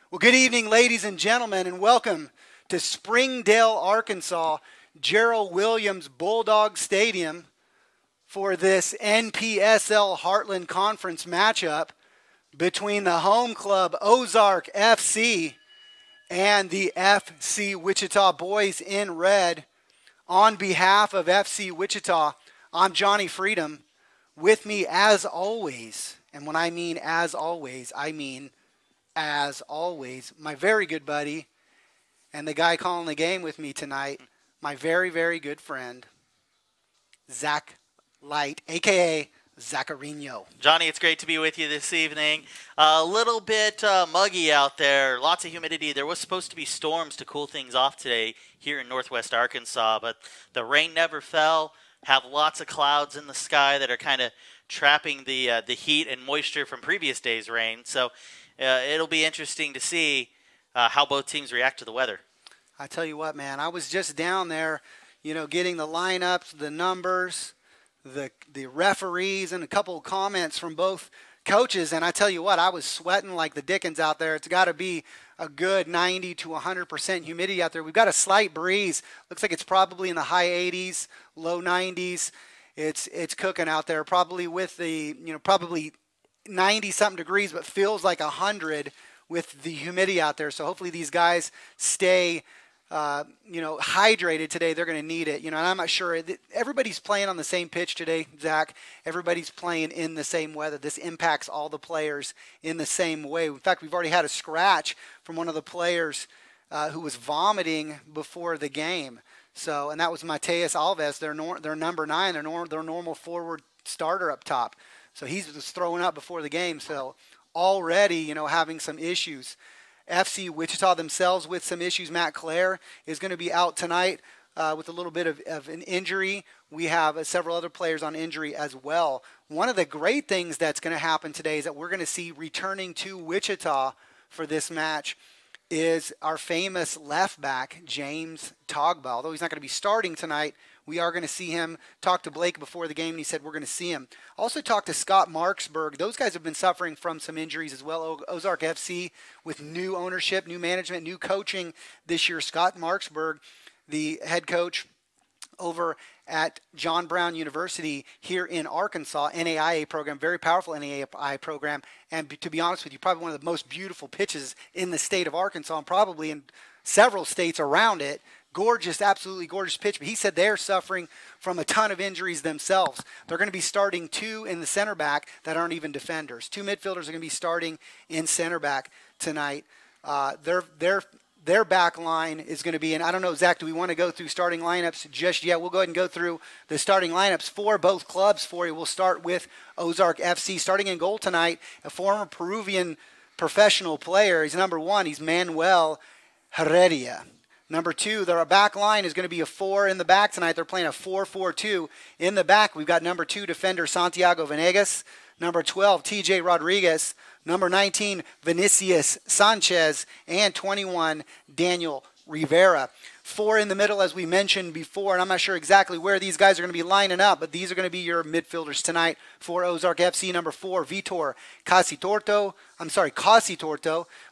Well, good evening, ladies and gentlemen, and welcome to Springdale, Arkansas, Gerald Williams Bulldog Stadium for this NPSL Heartland Conference matchup between the home club Ozark FC and the FC Wichita Boys in red. On behalf of FC Wichita, I'm Johnny Freedom. With me as always, and when I mean as always, I mean as always, my very good buddy and the guy calling the game with me tonight, my very, very good friend, Zach Light, a.k.a. Zacharino. Johnny, it's great to be with you this evening. A little bit muggy out there, lots of humidity. There was supposed to be storms to cool things off today here in northwest Arkansas, but the rain never fell. Have lots of clouds in the sky that are kind of trapping the heat and moisture from previous days' rain. So it'll be interesting to see how both teams react to the weather. I tell you what, man, I was just down there, getting the lineups, the numbers, the referees, and a couple of comments from both coaches. And I tell you what, I was sweating like the dickens out there. It's got to be a good 90 to 100% humidity out there. We've got a slight breeze. Looks like it's probably in the high 80s, low 90s. It's cooking out there, probably with the, probably 90-something degrees, but feels like 100 with the humidity out there. So hopefully these guys stay, hydrated today. They're going to need it. And I'm not sure. Everybody's playing on the same pitch today, Zach. Everybody's playing in the same weather. This impacts all the players in the same way. In fact, we've already had a scratch from one of the players who was vomiting before the game. So, and that was Mateus Alves, their number 9, their normal forward starter up top. So he was throwing up before the game. So already, having some issues. FC Wichita themselves with some issues. Matt Clare is going to be out tonight with a little bit of an injury. We have several other players on injury as well. One of the great things that's going to happen today is that we're going to see returning to Wichita for this match is our famous left back, James Togba. Although he's not going to be starting tonight, we are going to see him. Talk to Blake before the game, and he said we're going to see him. Also talked to Scott Marksburg. Those guys have been suffering from some injuries as well. Ozark FC with new ownership, new management, new coaching this year. Scott Marksburg, the head coach over at John Brown University here in Arkansas, NAIA program, very powerful NAIA program, and to be honest with you, probably one of the most beautiful pitches in the state of Arkansas and probably in several states around it. Gorgeous, absolutely gorgeous pitch. But he said they're suffering from a ton of injuries themselves. They're going to be starting 2 in the center back that aren't even defenders. 2 midfielders are going to be starting in center back tonight. Their back line is going to be, and I don't know, Zach, do we want to go through starting lineups just yet? We'll go ahead and go through the starting lineups for both clubs for you. We'll start with Ozark FC. Starting in goal tonight, a former Peruvian professional player. He's number 1. He's Manuel Heredia. Number 2, their back line is going to be a 4 in the back tonight. They're playing a 4-4-2. In the back, we've got number 2 defender Santiago Venegas, number 12 TJ Rodriguez, number 19 Vinicius Sanchez, and 21 Daniel Rivera. 4 in the middle, as we mentioned before, and I'm not sure exactly where these guys are going to be lining up, but these are going to be your midfielders tonight for Ozark FC. Number 4, Vitor Casitorto.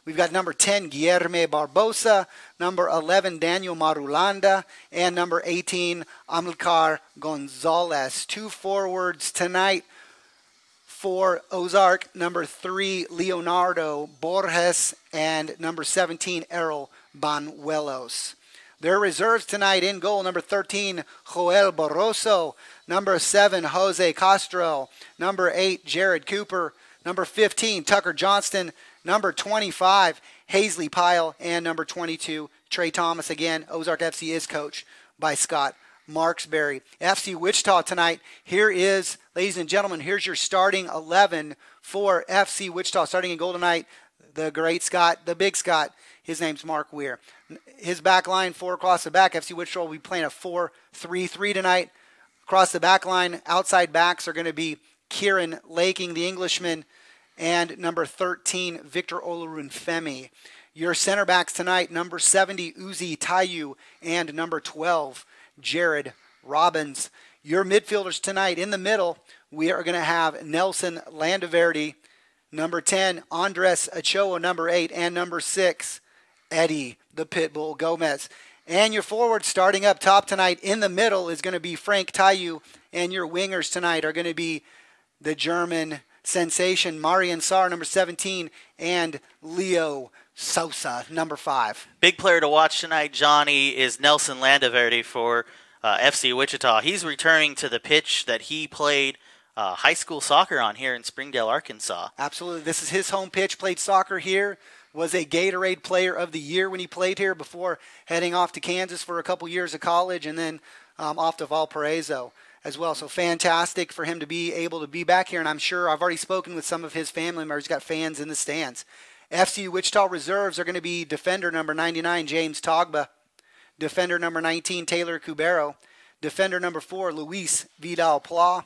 We've got number 10, Guilherme Barbosa, number 11, Daniel Marulanda, and number 18, Amilcar Gonzalez. 2 forwards tonight for Ozark, number 3, Leonardo Borges, and number 17, Errol Banuelos. Their reserves tonight in goal, number 13, Joel Barroso, number 7, Jose Castro, number 8, Jared Cooper, number 15, Tucker Johnston, number 25, Hazley Pyle, and number 22, Trey Thomas. Again, Ozark FC is coached by Scott Marksberry. FC Wichita tonight, here is, ladies and gentlemen, here's your starting 11 for FC Wichita. Starting in goal tonight, the great Scott, the big Scott. His name's Mark Weir. His back line, 4 across the back. FC Wichita will be playing a 4-3-3 tonight. Across the back line, outside backs are going to be Kieran Laking, the Englishman, and number 13, Victor Olorunfemi. Your center backs tonight, number 70, Uzi Tayu, and number 12, Jared Robbins. Your midfielders tonight, in the middle, we are going to have Nelson Landaverde, Number 10, Andres Ochoa, number 8, and number 6, Eddie the Pitbull Gomez. And your forward starting up top tonight in the middle is going to be Frank Tayu, and your wingers tonight are going to be the German sensation Marian Sarr, number 17, and Leo Sosa, number 5. Big player to watch tonight, Johnny, is Nelson Landaverde for FC Wichita. He's returning to the pitch that he played high school soccer on here in Springdale, Arkansas. Absolutely. This is his home pitch. Played soccer here. Was a Gatorade Player of the Year when he played here before heading off to Kansas for a couple years of college and then off to Valparaiso as well. So fantastic for him to be able to be back here. And I'm sure I've already spoken with some of his family members. He's got fans in the stands. FC Wichita reserves are going to be defender number 99, James Togba. Defender number 19, Taylor Cubero. Defender number 4, Luis Vidal-Pla.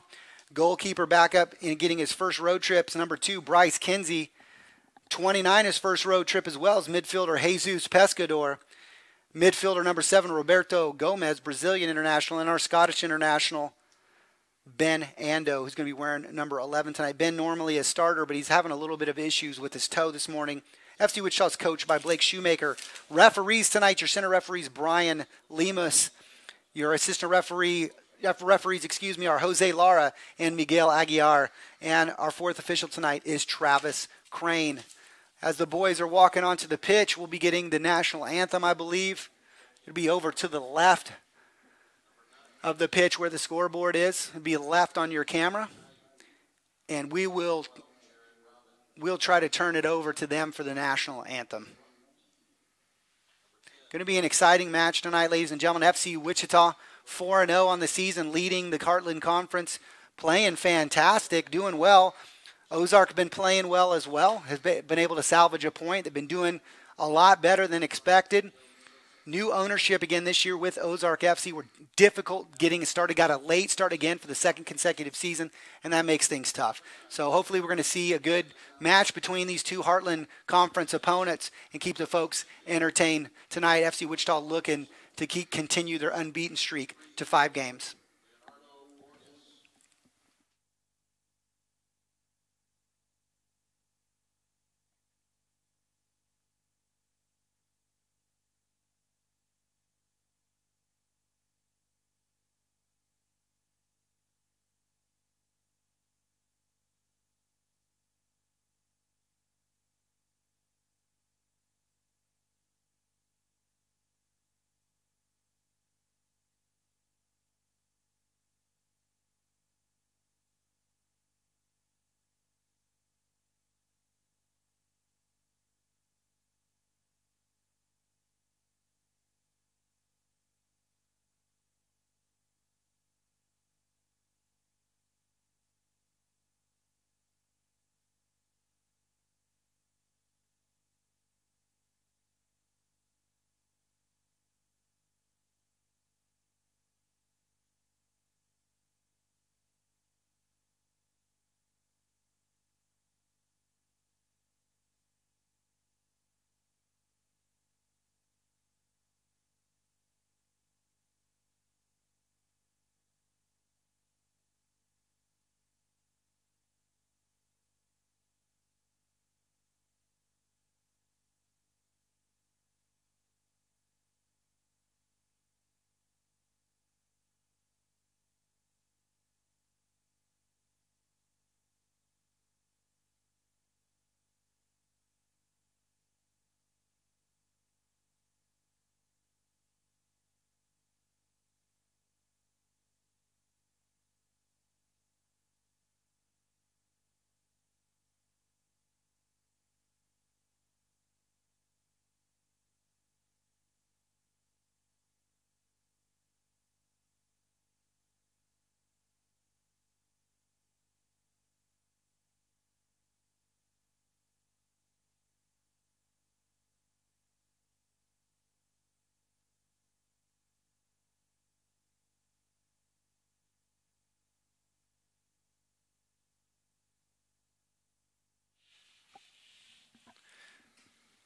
Goalkeeper backup in getting his first road trips, number 2, Bryce Kinsey. 29, his first road trip as well as midfielder Jesus Pescador. Midfielder number 7, Roberto Gomez, Brazilian international, and our Scottish international, Ben Ando, who's going to be wearing number 11 tonight. Ben normally a starter, but he's having a little bit of issues with his toe this morning. FC Wichita's coached by Blake Shoemaker. Referees tonight, your center referees, Brian Lemus. Your assistant referees, are Jose Lara and Miguel Aguiar. And our fourth official tonight is Travis Crane. As the boys are walking onto the pitch, we'll be getting the national anthem, I believe. It'll be over to the left of the pitch where the scoreboard is. It'll be left on your camera. And we'll try to turn it over to them for the national anthem. Going to be an exciting match tonight, ladies and gentlemen. FC Wichita 4-0 on the season, leading the Heartland Conference, playing fantastic, doing well. Ozark been playing well as well, has been able to salvage a point. They've been doing a lot better than expected. New ownership again this year with Ozark FC. Were difficult getting started. Got a late start again for the second consecutive season, and that makes things tough. So hopefully we're going to see a good match between these two Heartland Conference opponents and keep the folks entertained tonight. FC Wichita looking to continue their unbeaten streak to 5 games.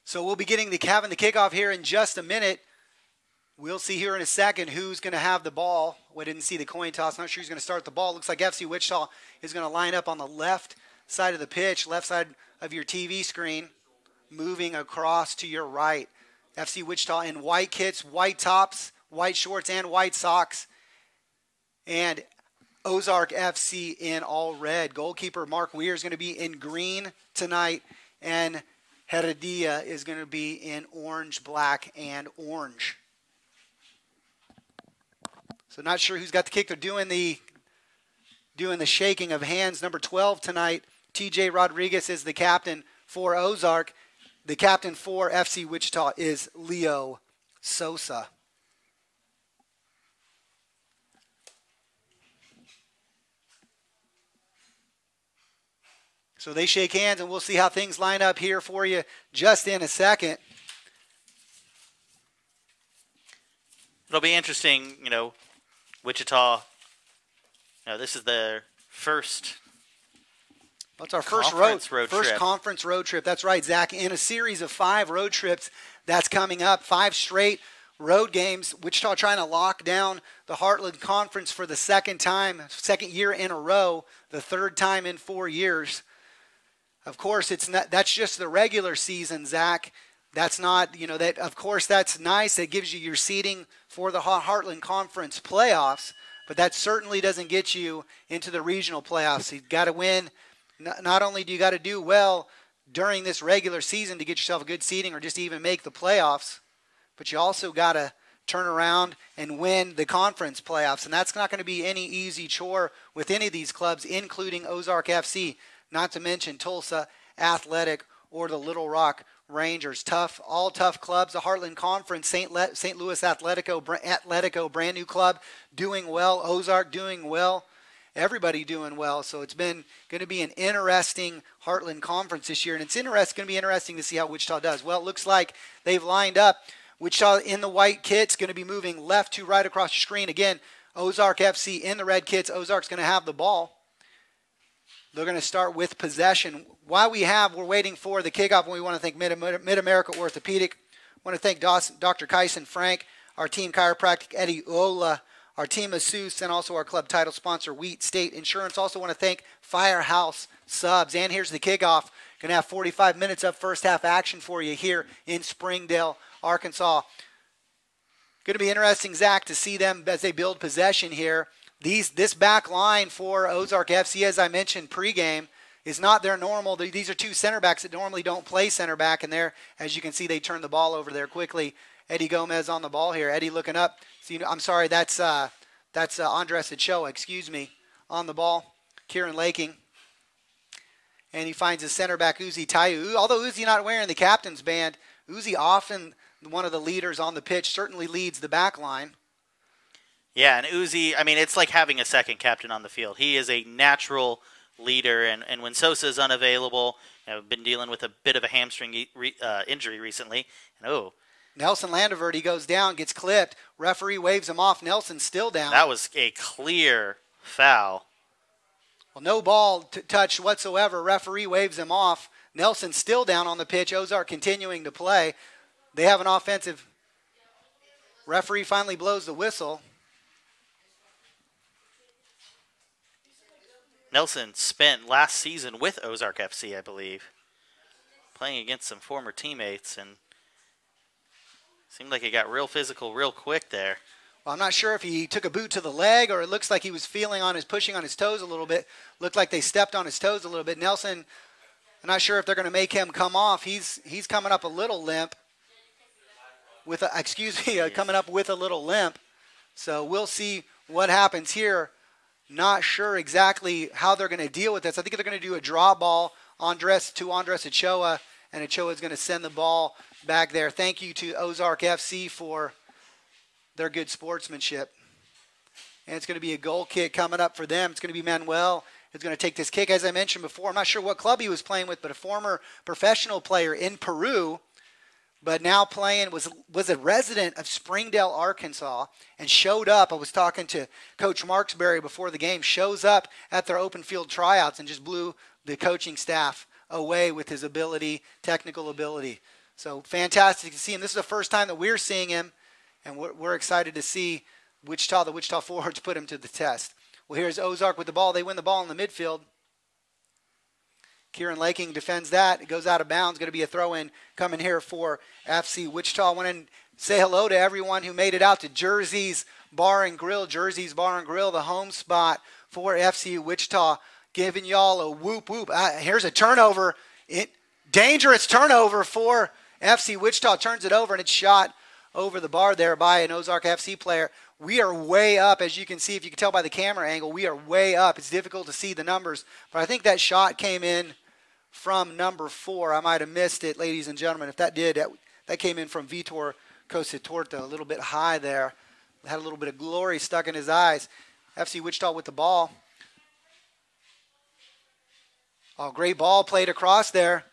So we'll be having the kickoff here in just a minute. We'll see here in a second who's going to have the ball. We didn't see the coin toss. Not sure who's going to start the ball. Looks like FC Wichita is going to line up on the left side of the pitch, left side of your TV screen, moving across to your right. FC Wichita in white kits, white tops, white shorts, and white socks. And Ozark FC in all red. Goalkeeper Mark Weir is going to be in green tonight, and Heredia is going to be in orange, black, and orange. So not sure who's got the kick. They're doing the shaking of hands. Number 12 tonight, TJ Rodriguez is the captain for Ozark. The captain for FC Wichita is Leo Sosa. So they shake hands, and we'll see how things line up here for you just in a second. It'll be interesting, Wichita. This is their first. It's our first conference road trip. That's right, Zach. In a series of 5 road trips that's coming up, 5 straight road games. Wichita trying to lock down the Heartland Conference for the second year in a row, the 3rd time in 4 years. Of course, that's just the regular season, Zach. That's not, that. Of course, that's nice. It gives you your seeding for the Heartland Conference playoffs, but that certainly doesn't get you into the regional playoffs. You've got to win. Not only do you got to do well during this regular season to get yourself a good seeding or just even make the playoffs, but you also got to turn around and win the conference playoffs, and that's not going to be any easy chore with any of these clubs, including Ozark FC. Not to mention Tulsa Athletic or the Little Rock Rangers. All tough clubs. The Heartland Conference, St. Louis Atletico, brand new club, doing well. Ozark doing well. Everybody doing well. So it's been going to be an interesting Heartland Conference this year, and it's going to be interesting to see how Wichita does. Well, it looks like they've lined up. Wichita in the white kits, going to be moving left to right across the screen. Again, Ozark FC in the red kits. Ozark's going to have the ball. They're going to start with possession. While we're waiting for the kickoff, and we want to thank Mid-America Orthopedic. I want to thank Dr. Kyson Frank, our team chiropractic, Eddie Ola, our team masseuse, and also our club title sponsor, Wheat State Insurance. Also want to thank Firehouse Subs. And here's the kickoff. Going to have 45 minutes of first half action for you here in Springdale, Arkansas. Going to be interesting, Zach, to see them as they build possession here. This back line for Ozark FC, as I mentioned pregame, is not their normal. These are 2 center backs that normally don't play center back, and there, as you can see, they turn the ball over there quickly. Eddie Gomez on the ball here. Eddie looking up. So, I'm sorry, that's Andres Ochoa, on the ball. Kieran Laking. And he finds his center back, Uzi Tayu. Although Uzi not wearing the captain's band, Uzi often one of the leaders on the pitch, certainly leads the back line. Yeah, and Uzi, it's like having a second captain on the field. He is a natural leader, and when Sosa is unavailable, been dealing with a bit of a hamstring injury recently. And Nelson Landevert, he goes down, gets clipped. Referee waves him off. Nelson's still down. That was a clear foul. Well, no ball touch whatsoever. Referee waves him off. Nelson's still down on the pitch. Ozark continuing to play. They have an offensive. Referee finally blows the whistle. Nelson spent last season with Ozark FC, I believe, playing against some former teammates, and seemed like it got real physical real quick there. Well, I'm not sure if he took a boot to the leg or it looks like he was pushing on his toes a little bit. Looked like they stepped on his toes a little bit. Nelson, I'm not sure if they're going to make him come off. He's coming up a little limp. Coming up with a little limp. So we'll see what happens here. Not sure exactly how they're going to deal with this. I think they're going to do a draw ball to Andres Ochoa, and Ochoa is going to send the ball back there. Thank you to Ozark FC for their good sportsmanship. And it's going to be a goal kick coming up for them. It's going to be Manuel who's going to take this kick. As I mentioned before, I'm not sure what club he was playing with, but a former professional player in Peru, but now was a resident of Springdale, Arkansas, and showed up. I was talking to Coach Marksberry before the game, shows up at their open field tryouts and just blew the coaching staff away with his technical ability. So fantastic to see him. This is the first time that we're seeing him, and we're excited to see the Wichita forwards put him to the test. Well, here's Ozark with the ball. They win the ball in the midfield. Kieran Laking defends that. It goes out of bounds. Going to be a throw-in coming here for FC Wichita. I want to say hello to everyone who made it out to Jersey's Bar and Grill. Jersey's Bar and Grill, the home spot for FC Wichita. Giving y'all a whoop, whoop. Here's a turnover. Dangerous turnover for FC Wichita. Turns it over, and it's shot over the bar there by an Ozark FC player. We are way up, as you can see. If you can tell by the camera angle, we are way up. It's difficult to see the numbers, but I think that shot came in from number 4. I might have missed it, ladies and gentlemen. If that did, that came in from Vitor Cositorto, a little bit high there. Had a little bit of glory stuck in his eyes. FC Wichita with the ball. Oh, great ball played across there.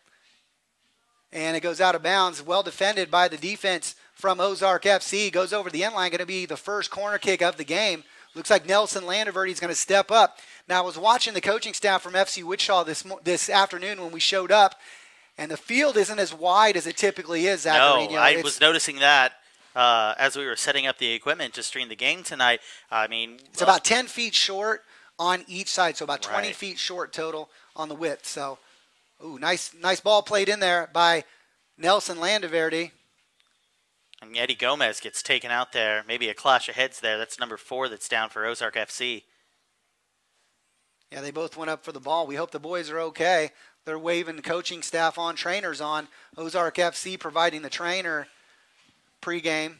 And it goes out of bounds. Well defended by the defense from Ozark FC. Goes over the end line. Going to be the first corner kick of the game. Looks like Nelson Landaverde is going to step up. Now, I was watching the coaching staff from FC Wichita this afternoon when we showed up, and the field isn't as wide as it typically is, Zachary. No, I was noticing that as we were setting up the equipment just during the game tonight. I mean, it's about 10 feet short on each side, so about 20 feet short total on the width. So, ooh, nice ball played in there by Nelson Landaverde. And Eddie Gomez gets taken out there. Maybe a clash of heads there. That's number 4 that's down for Ozark FC. Yeah, they both went up for the ball. We hope the boys are okay. They're waving coaching staff on, trainers on. Ozark FC providing the trainer pregame,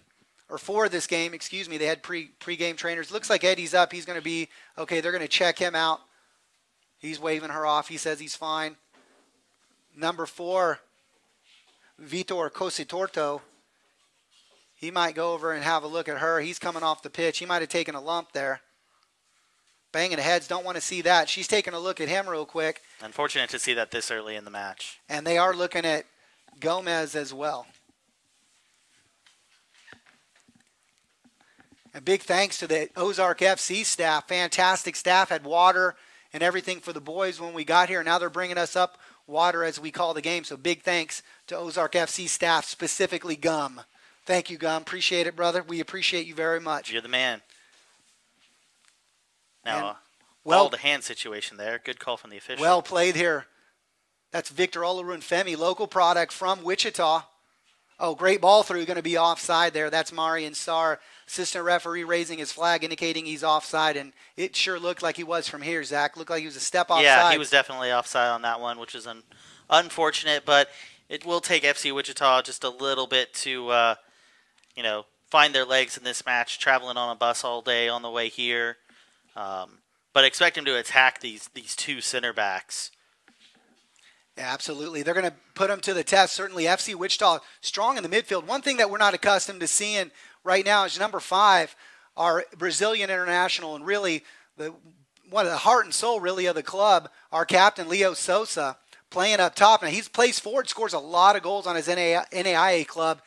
or for this game, excuse me. They had pregame trainers. Looks like Eddie's up. He's going to be okay. They're going to check him out. He's waving her off. He says he's fine. Number 4, Vitor Cositorto. He might go over and have a look at her. He's coming off the pitch. He might have taken a lump there. Banging heads, don't want to see that. She's taking a look at him real quick. Unfortunate to see that this early in the match. And they are looking at Gomez as well. A big thanks to the Ozark FC staff. Fantastic staff. Had water and everything for the boys when we got here. Now they're bringing us up water as we call the game. So big thanks to Ozark FC staff, specifically Gum. Thank you, Gum. Appreciate it, brother. We appreciate you very much. You're the man. Now, well, the hand situation there. Good call from the official. Well played here. That's Victor Olorunfemi, local product from Wichita. Oh, great ball through. Going to be offside there. That's Marian Starr, assistant referee, raising his flag, indicating he's offside. And it sure looked like he was from here, Zach. Looked like he was a step offside. Yeah, he was definitely offside on that one, which is unfortunate. But it will take FC Wichita just a little bit to, find their legs in this match, traveling on a bus all day on the way here. But expect him to attack these 2 center backs. Yeah, absolutely. They're going to put them to the test. Certainly, FC Wichita strong in the midfield. One thing that we're not accustomed to seeing right now is number 5, our Brazilian international, and really one of the heart and soul really of the club, our captain Leo Sousa, playing up top. Now, he plays forward, scores a lot of goals on his NAIA club,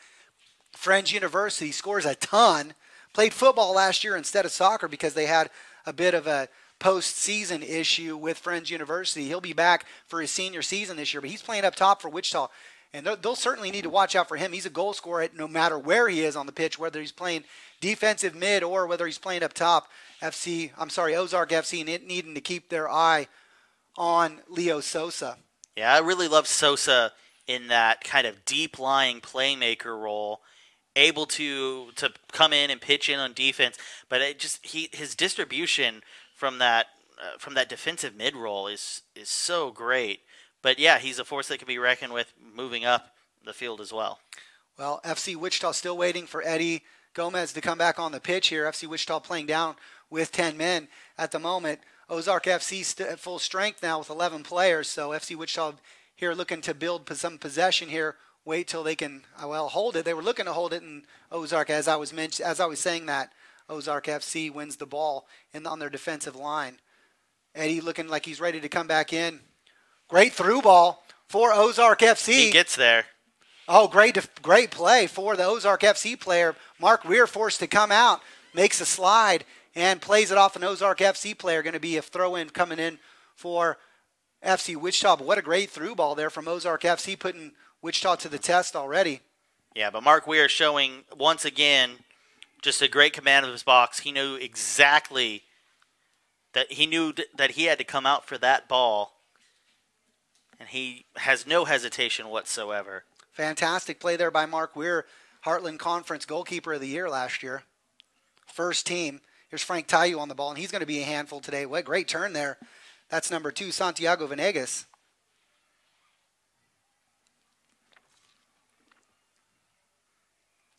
Friends University, scores a ton. Played football last year instead of soccer because they had a bit of a postseason issue with Friends University. He'll be back for his senior season this year, but he's playing up top for Wichita, and they'll certainly need to watch out for him. He's a goal scorer no matter where he is on the pitch, whether he's playing defensive mid or whether he's playing up top. Ozark FC needing to keep their eye on Leo Sousa. Yeah, I really love Sousa in that kind of deep-lying playmaker role, able to come in and pitch in on defense, but his distribution from that defensive mid role is so great. But yeah, he's a force that can be reckoned with moving up the field as well. Well, FC Wichita still waiting for Eddie Gomez to come back on the pitch here. FC Wichita playing down with 10 men at the moment. Ozark FC at full strength now with 11 players. So FC Wichita here looking to build some possession here. Wait till they can hold it. They were looking to hold it in Ozark, as I was saying that. Ozark FC wins the ball on their defensive line. Eddie looking like he's ready to come back in. Great through ball for Ozark FC. He gets there. Oh, great play for the Ozark FC player. Mark Weir forced to come out, makes a slide, and plays it off an Ozark FC player. Going to be a throw-in coming in for FC Wichita. But what a great through ball there from Ozark FC, putting Wichita to the test already. Yeah, but Mark Weir showing once again just a great command of his box. He knew exactly that he had to come out for that ball. And he has no hesitation whatsoever. Fantastic play there by Mark Weir, Heartland Conference Goalkeeper of the Year last year. First team. Here's Frank Tayu on the ball, and he's going to be a handful today. What a great turn there. That's number 2, Santiago Venegas.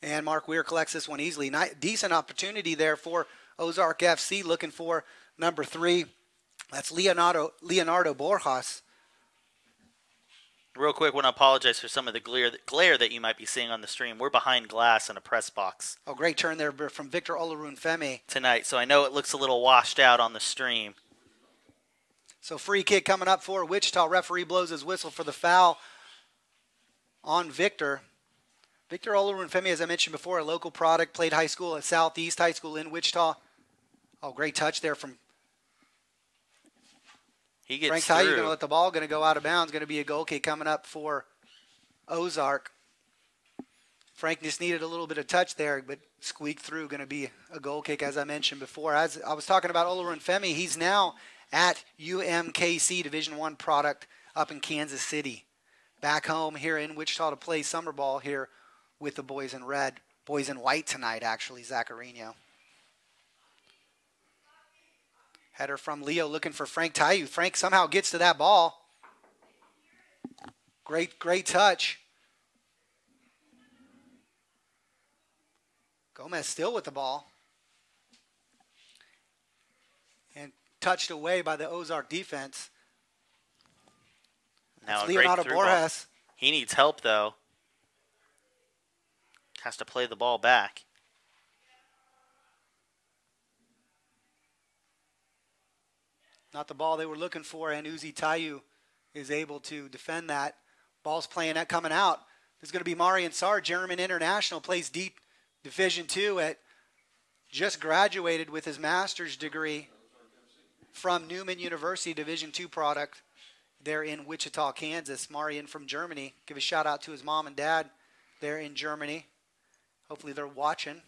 And Mark Weir collects this one easily. Decent opportunity there for Ozark FC, looking for number 3. That's Leonardo Borjas. Real quick, I want to apologize for some of the glare that you might be seeing on the stream. We're behind glass in a press box. Oh, great turn there from Victor Olorunfemi tonight, so I know it looks a little washed out on the stream. So free kick coming up for Wichita. Referee blows his whistle for the foul on Victor. Victor Olorunfemi, as I mentioned before, a local product, played high school at Southeast High School in Wichita. Oh, great touch there from Frank Tayu. Going to let the ball going to go out of bounds. Going to be a goal kick coming up for Ozark. Frank just needed a little bit of touch there, but squeaked through. Going to be a goal kick, as I mentioned before. As I was talking about Olorunfemi, he's now at UMKC Division I product up in Kansas City. Back home here in Wichita to play summer ball here with the boys in red. Boys in white tonight, actually, Zaccarino. Header from Leo looking for Frank Tayu. Frank somehow gets to that ball. Great touch. Gomez still with the ball. And touched away by the Ozark defense. Now Leonardo Borjas. He needs help, though. Has to play the ball back. Not the ball they were looking for, and Uzi Tayu is able to defend that. Ball's playing that coming out. This is going to be Marian Sar, German International, plays deep Division II at just graduated with his master's degree from Newman University, Division II product there in Wichita, Kansas. Marian from Germany. Give a shout out to his mom and dad there in Germany. Hopefully they're watching.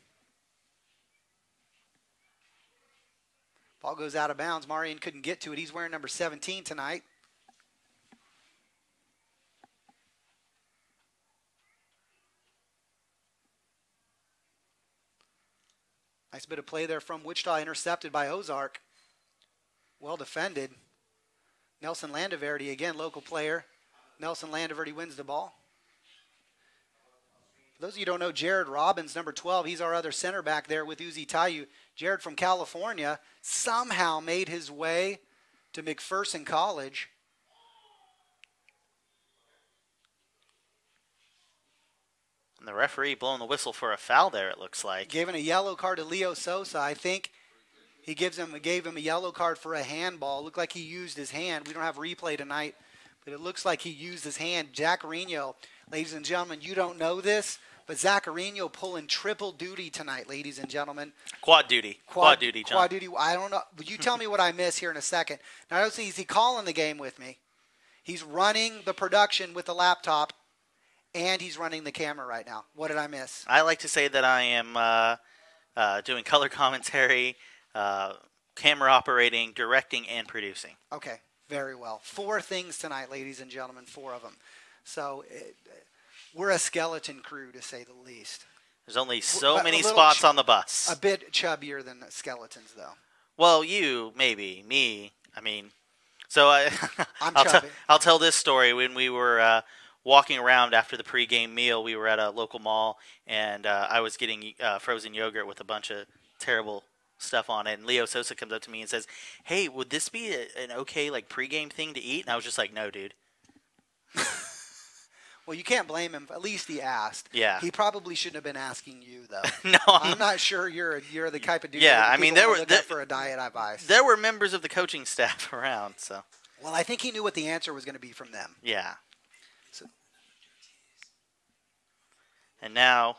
Ball goes out of bounds. Marian couldn't get to it. He's wearing number 17 tonight. Nice bit of play there from Wichita, intercepted by Ozark. Well defended. Nelson Landaverdi, again, local player. Nelson Landaverdi wins the ball. For those of you who don't know, Jared Robbins, number 12, he's our other center back there with Uzi Tayu. Jared from California somehow made his way to McPherson College. And the referee blowing the whistle for a foul there, it looks like. Giving a yellow card to Leo Sosa. I think he gave him a yellow card for a handball. Looked like he used his hand. We don't have replay tonight, but it looks like he used his hand. Zaccarino, ladies and gentlemen, you don't know this, but Zaccarino pulling triple duty tonight, ladies and gentlemen. Quad duty. Quad duty, John. Quad duty. I don't know. You tell me what I miss here in a second. Now, I don't see, is he calling the game with me? He's running the production with the laptop, and he's running the camera right now. What did I miss? I like to say that I am doing color commentary, camera operating, directing, and producing. Okay, very well. 4 things tonight, ladies and gentlemen, 4 of them. So we're a skeleton crew, to say the least. There's only so many spots on the bus. A bit chubbier than skeletons, though. Well, you, maybe. Me, I mean. So I'm chubby. I'll tell this story. When we were walking around after the pregame meal, we were at a local mall, and I was getting frozen yogurt with a bunch of terrible stuff on it. And Leo Sosa comes up to me and says, "Hey, would this be an okay pregame thing to eat?" And I was just like, "No, dude." Well, you can't blame him. At least he asked. Yeah. He probably shouldn't have been asking you, though. No, I'm not sure you're the type of dude. Yeah, I mean, there were for a diet advice. There were members of the coaching staff around, so. Well, I think he knew what the answer was going to be from them. Yeah. So. And now,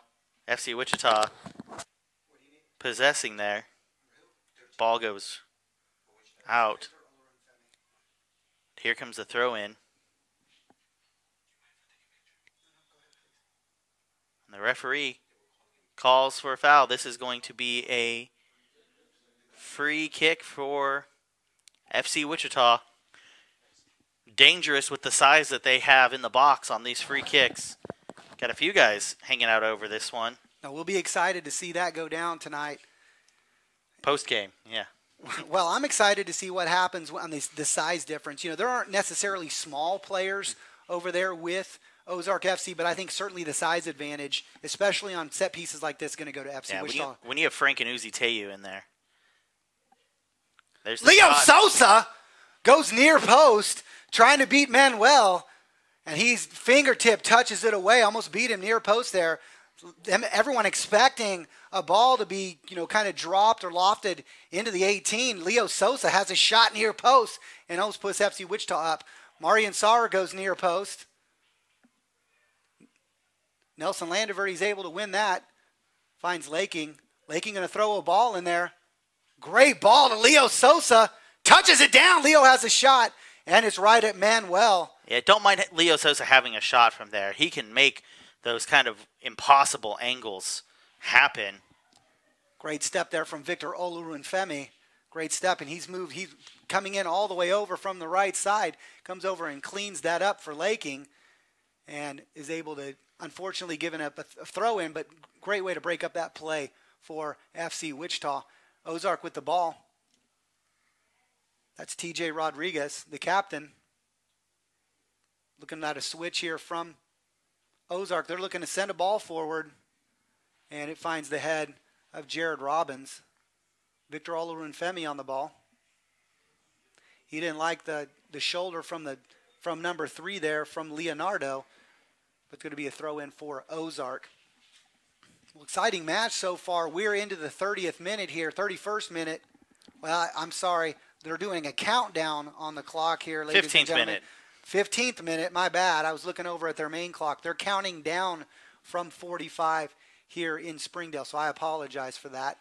FC Wichita possessing there. Ball goes out. Here comes the throw in. And the referee calls for a foul. This is going to be a free kick for FC Wichita. dangerous with the size that they have in the box on these free kicks. Got a few guys hanging out over this one. Now, we'll be excited to see that go down tonight. Post-game, yeah. Well, I'm excited to see what happens on the size difference. There aren't necessarily small players over there with Ozark FC, but I think certainly the size advantage, especially on set pieces like this, is going to go to FC Wichita. When you have Frank and Uzi Teyu in there. There's Leo Sosa goes near post, trying to beat Manuel, and he's fingertip touches it away, almost beat him near post there. Everyone expecting a ball to be, kind of dropped or lofted into the 18. Leo Sosa has a shot near post and almost puts FC Wichita up. Marian Sauer goes near post. Nelson Landeverde's able to win that. Finds Laking. Laking going to throw a ball in there. Great ball to Leo Sosa. Touches it down. Leo has a shot, and it's right at Manuel. Yeah, don't mind Leo Sosa having a shot from there. He can make those kind of impossible angles happen. Great step there from Victor Olurunfemi. Great step, and he's coming in all the way over from the right side. Comes over and cleans that up for Laking and is able to, unfortunately, giving up a throw-in, but great way to break up that play for FC Wichita. Ozark with the ball. That's TJ Rodriguez, the captain. Looking at a switch here from Ozark. They're looking to send a ball forward, and it finds the head of Jared Robbins. Victor Olurunfemi on the ball. He didn't like the shoulder from number 3 there from Leonardo, but it's going to be a throw-in for Ozark. Well, exciting match so far. We're into the 30th minute here, 31st minute. Well, I'm sorry. They're doing a countdown on the clock here, ladies and gentlemen. 15th minute, my bad. I was looking over at their main clock. They're counting down from 45 here in Springdale, so I apologize for that.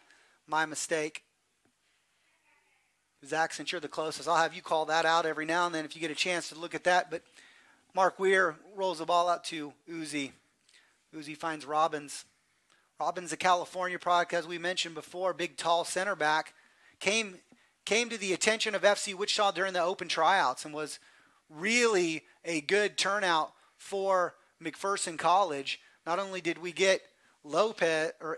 My mistake. Zach, since you're the closest, I'll have you call that out every now and then if you get a chance to look at that. But Mark Weir rolls the ball out to Uzi. Uzi finds Robbins. Robbins, a California product, as we mentioned before, big, tall center back. Came to the attention of FC Wichita during the open tryouts and was really a good turnout for McPherson College. Not only did we get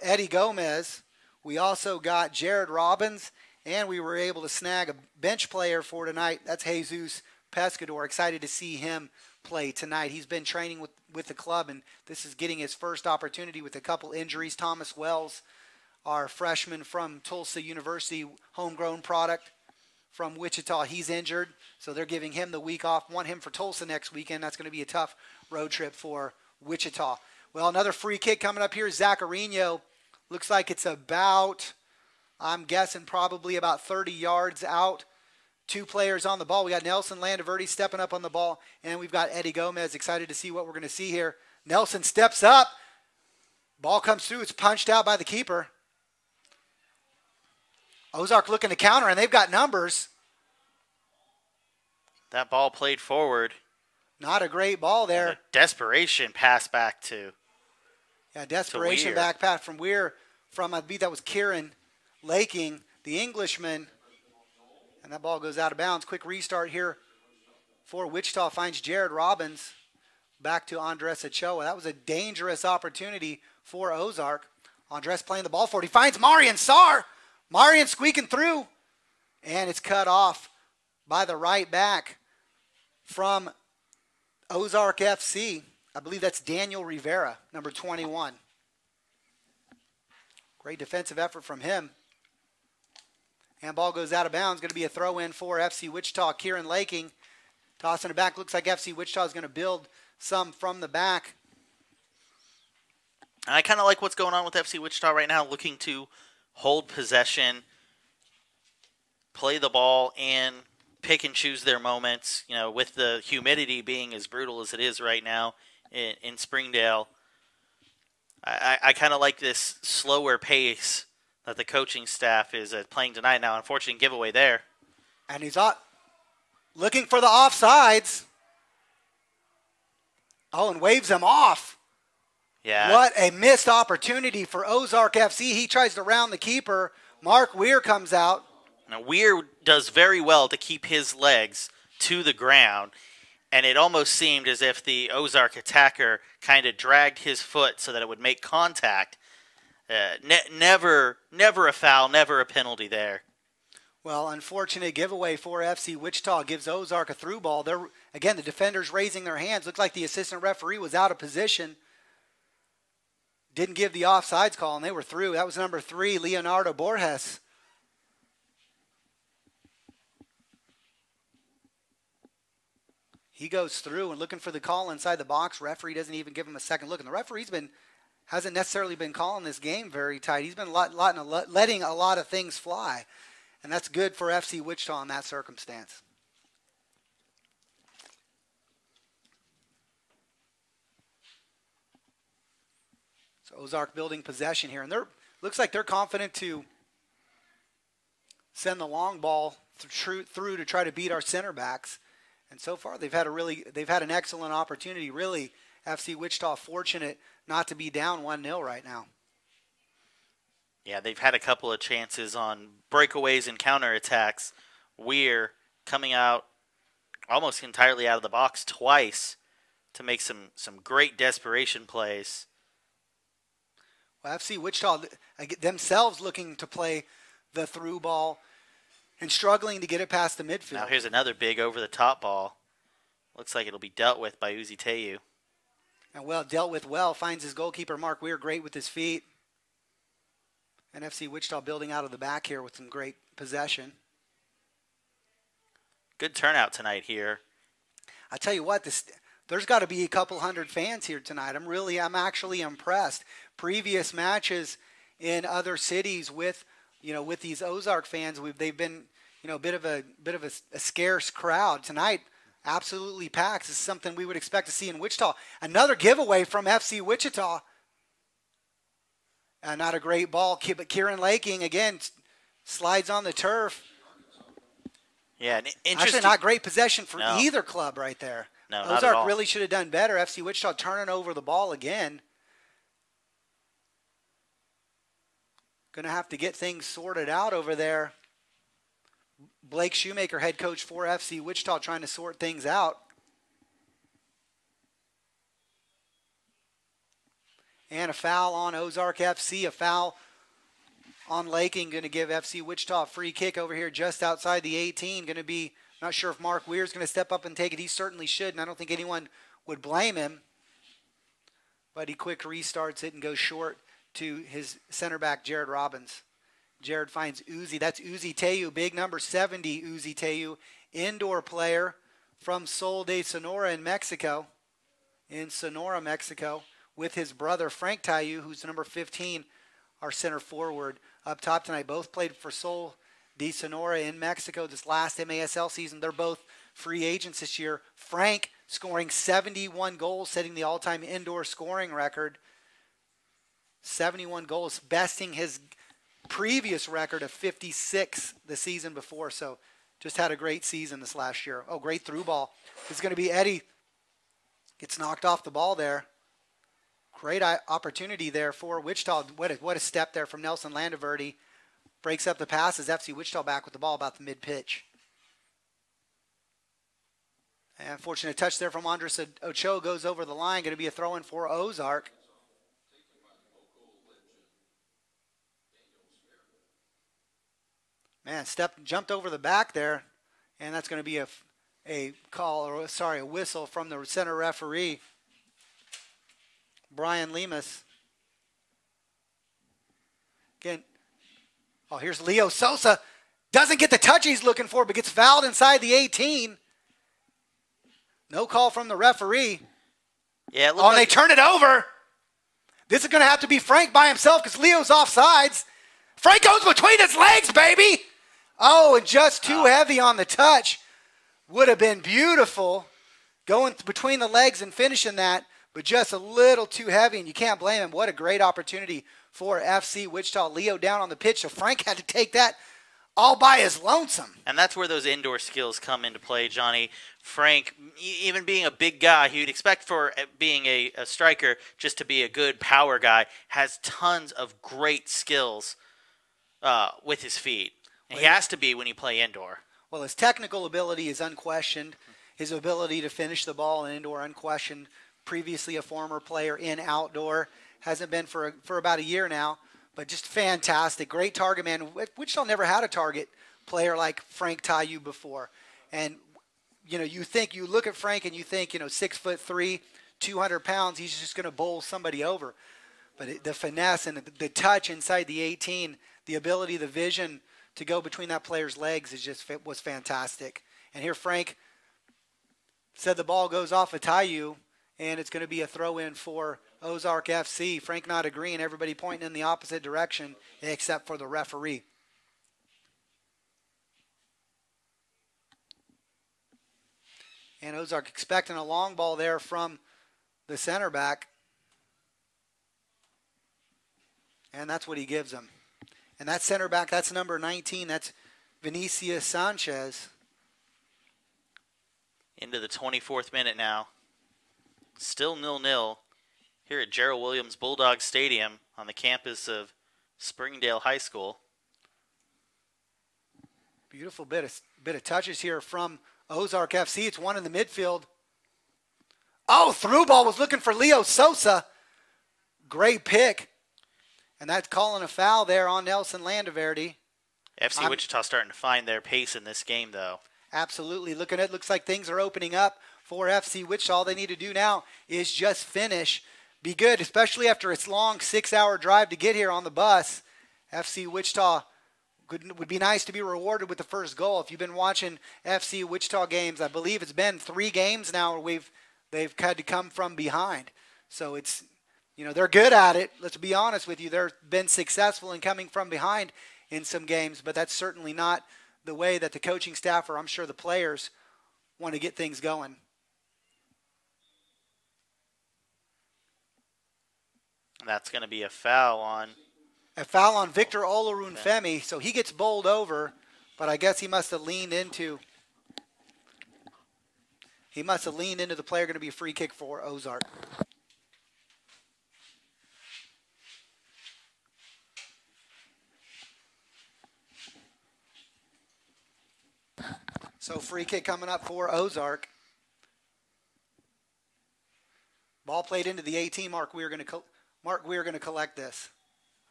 Eddie Gomez, we also got Jared Robbins, and we were able to snag a bench player for tonight. That's Jesus Pescador. Excited to see him play tonight. He's been training with the club, and this is getting his first opportunity with a couple injuries. Thomas Wells, our freshman from Tulsa University, homegrown product from Wichita, he's injured, so they're giving him the week off. Want him for Tulsa next weekend. That's going to be a tough road trip for Wichita. Well, another free kick coming up here. Zaccarino. Looks like it's about, I'm guessing, probably about 30 yards out. 2 players on the ball. We got Nelson Landaverde stepping up on the ball, and we've got Eddie Gomez. Excited to see what we're going to see here. Nelson steps up. Ball comes through. It's punched out by the keeper. Ozark looking to counter, and they've got numbers. That ball played forward. Not a great ball there. And a desperation pass back to. Yeah, desperation back pass from Weir. I believe that was Kieran Laking, the Englishman. And that ball goes out of bounds. Quick restart here for Wichita. Finds Jared Robbins back to Andres Ochoa. That was a dangerous opportunity for Ozark. Andres playing the ball forward. He finds Marian Saar. Marian squeaking through. And it's cut off by the right back from Ozark FC. I believe that's Daniel Rivera, number 21. Great defensive effort from him. And ball goes out of bounds. Going to be a throw-in for FC Wichita. Kieran Laking tossing it back. Looks like FC Wichita is going to build some from the back. I kind of like what's going on with FC Wichita right now, looking to hold possession, play the ball, and pick and choose their moments. You know, with the humidity being as brutal as it is right now in Springdale, I kind of like this slower pace that the coaching staff is playing tonight. Now, unfortunate giveaway there. And he's looking for the offsides. Oh, and waves him off. Yeah. What a missed opportunity for Ozark FC. He tries to round the keeper. Mark Weir comes out. Now, Weir does very well to keep his legs to the ground. And it almost seemed as if the Ozark attacker kind of dragged his foot so that it would make contact. Never a foul, never a penalty there. Well, unfortunate giveaway for FC Wichita gives Ozark a through ball. Again, the defenders raising their hands. Looked like the assistant referee was out of position. Didn't give the offsides call, and they were through. That was number 3, Leonardo Borges. He goes through and looking for the call inside the box. Referee doesn't even give him a second look. And the referee's hasn't necessarily been calling this game very tight. He's been letting a lot of things fly. And that's good for FC Wichita in that circumstance. So Ozark building possession here. And looks like they're confident to send the long ball through to try to beat our center backs. And so far they've had an excellent opportunity. Really, FC Wichita fortunate not to be down 1-0 right now. Yeah, they've had a couple of chances on breakaways and counterattacks. Weir coming out almost entirely out of the box twice to make some great desperation plays. Well, FC Wichita themselves looking to play the through ball and struggling to get it past the midfield. Now here's another big over-the-top ball. Looks like it'll be dealt with by Uzi Teyu. And dealt with well. Finds his goalkeeper, Mark Weir, great with his feet. And FC Wichita building out of the back here with some great possession. Good turnout tonight here. I tell you what, there's got to be a couple hundred fans here tonight. I'm actually impressed. Previous matches in other cities with these Ozark fans, they've been a bit of a scarce crowd. Tonight, absolutely packed. This is something we would expect to see in Wichita. Another giveaway from FC Wichita. Not a great ball, but Kieran Laking, again, slides on the turf. Yeah, actually not great possession for either club right there. No, not Ozark at all. really should have done better. FC Wichita turning over the ball again. Going to have to get things sorted out over there. Blake Shoemaker, head coach for FC Wichita, trying to sort things out. And a foul on Ozark FC, a foul on Laking, going to give FC Wichita a free kick over here just outside the 18. Going to be, not sure if Mark Weir is going to step up and take it. He certainly should, and I don't think anyone would blame him. But he quick restarts it and goes short to his center back, Jared Robbins. Jared finds Uzi. That's Uzi Teyu, big number 70 Uzi Teyu, indoor player from Sol de Sonora in Mexico, Mexico, with his brother Frank Teyu, who's number 15, our center forward up top tonight. Both played for Sol de Sonora in Mexico this last MASL season. They're both free agents this year. Frank scoring 71 goals, setting the all-time indoor scoring record. 71 goals, besting his previous record of 56 the season before. So just had a great season this last year. Oh, great through ball. It's going to be Eddie. Gets knocked off the ball there. Great opportunity there for Wichita. What a step there from Nelson Landaverde. Breaks up the passes. FC Wichita back with the ball about the mid-pitch. And fortunate touch there from Andres Ochoa goes over the line. Going to be a throw-in for Ozark. Man, jumped over the back there. And that's going to be a whistle from the center referee, Brian Lemus. Again, here's Leo Sosa. Doesn't get the touch he's looking for, but gets fouled inside the 18. No call from the referee. Yeah, and they turn it over. This is going to have to be Frank by himself because Leo's offsides. Frank goes between his legs, baby. Oh, and just too heavy on the touch. Would have been beautiful going between the legs and finishing that, but just a little too heavy, and you can't blame him. What a great opportunity for FC Wichita. Leo down on the pitch, so Frank had to take that all by his lonesome. And that's where those indoor skills come into play, Johnny. Frank, even being a big guy, you'd expect for being a striker just to be a good power guy, has tons of great skills with his feet. And he has to be when you play indoor. Well, his technical ability is unquestioned. his ability to finish the ball in indoor, unquestioned. Previously a former player in outdoor. Hasn't been for about a year now, but just fantastic. Great target man. Wichita never had a target player like Frank Tayu before. And, you know, you look at Frank and you think, you know, 6'3", 200 pounds, he's just going to bowl somebody over. But the finesse and the touch inside the 18, the ability, the vision to go between that player's legs was fantastic. And here Frank said the ball goes off of Tayu, and it's going to be a throw-in for Ozark FC. Frank not agreeing, everybody pointing in the opposite direction except for the referee. And Ozark expecting a long ball there from the center back. And that's what he gives him. And that center back, that's number 19. That's Vinicius Sanchez. Into the 24th minute now. Still 0-0 here at Gerald Williams Bulldog Stadium on the campus of Springdale High School. Beautiful bit of touches here from Ozark FC. It's one in the midfield. Oh, through ball was looking for Leo Sosa. Great pick. And that's calling a foul there on Nelson Landaverde. FC Wichita starting to find their pace in this game, though. Absolutely. Looks like things are opening up for FC Wichita. All they need to do now is just finish. Be good, especially after its long 6-hour drive to get here on the bus. FC Wichita would be nice to be rewarded with the first goal. If you've been watching FC Wichita games, I believe it's been 3 games now where they've had to come from behind. So it's, you know, they're good at it. Let's be honest with you. They've been successful in coming from behind in some games, but that's certainly not the way that the coaching staff or I'm sure the players want to get things going. That's going to be a foul on Victor Olorunfemi. So he gets bowled over, but I guess he must have leaned into the player. Going to be a free kick for Ozark. So free kick coming up for Ozark. Ball played into the 18. Mark Weir going to collect this.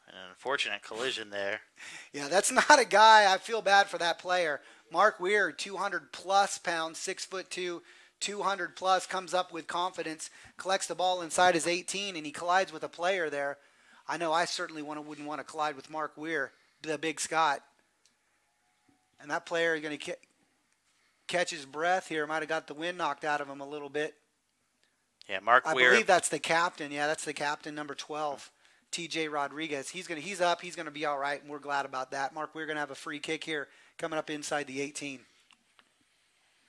An unfortunate collision there. Yeah, that's not a guy. I feel bad for that player. Mark Weir, 200-plus pounds, 6'2", 200-plus, comes up with confidence, collects the ball inside his 18, and he collides with a player there. I know I certainly wouldn't want to collide with Mark Weir, the big Scot. And that player is going to catch his breath here. Might have got the wind knocked out of him a little bit. Yeah, Mark Weir. I believe that's the captain. Yeah, that's the captain, number 12, T.J. Rodriguez. He's up. He's going to be all right, and we're glad about that. Mark Weir going to have a free kick here coming up inside the 18.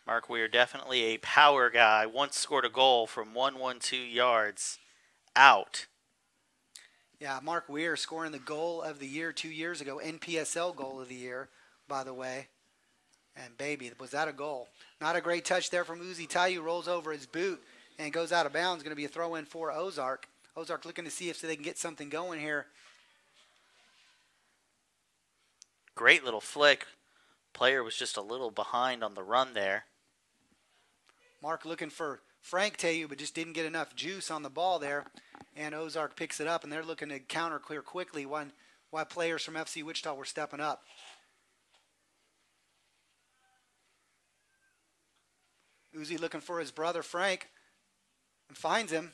Mark Weir, definitely a power guy. Once scored a goal from 112 yards out. Yeah, Mark Weir scoring the goal of the year 2 years ago, NPSL goal of the year, by the way. And baby, was that a goal. Not a great touch there from Uzi Tayu. Rolls over his boot and goes out of bounds. Going to be a throw-in for Ozark. Ozark looking to see if they can get something going here. Great little flick. Player was just a little behind on the run there. Mark looking for Frank Tayu, but just didn't get enough juice on the ball there. And Ozark picks it up, and they're looking to counter clear quickly while players from FC Wichita were stepping up. Uzi looking for his brother Frank and finds him.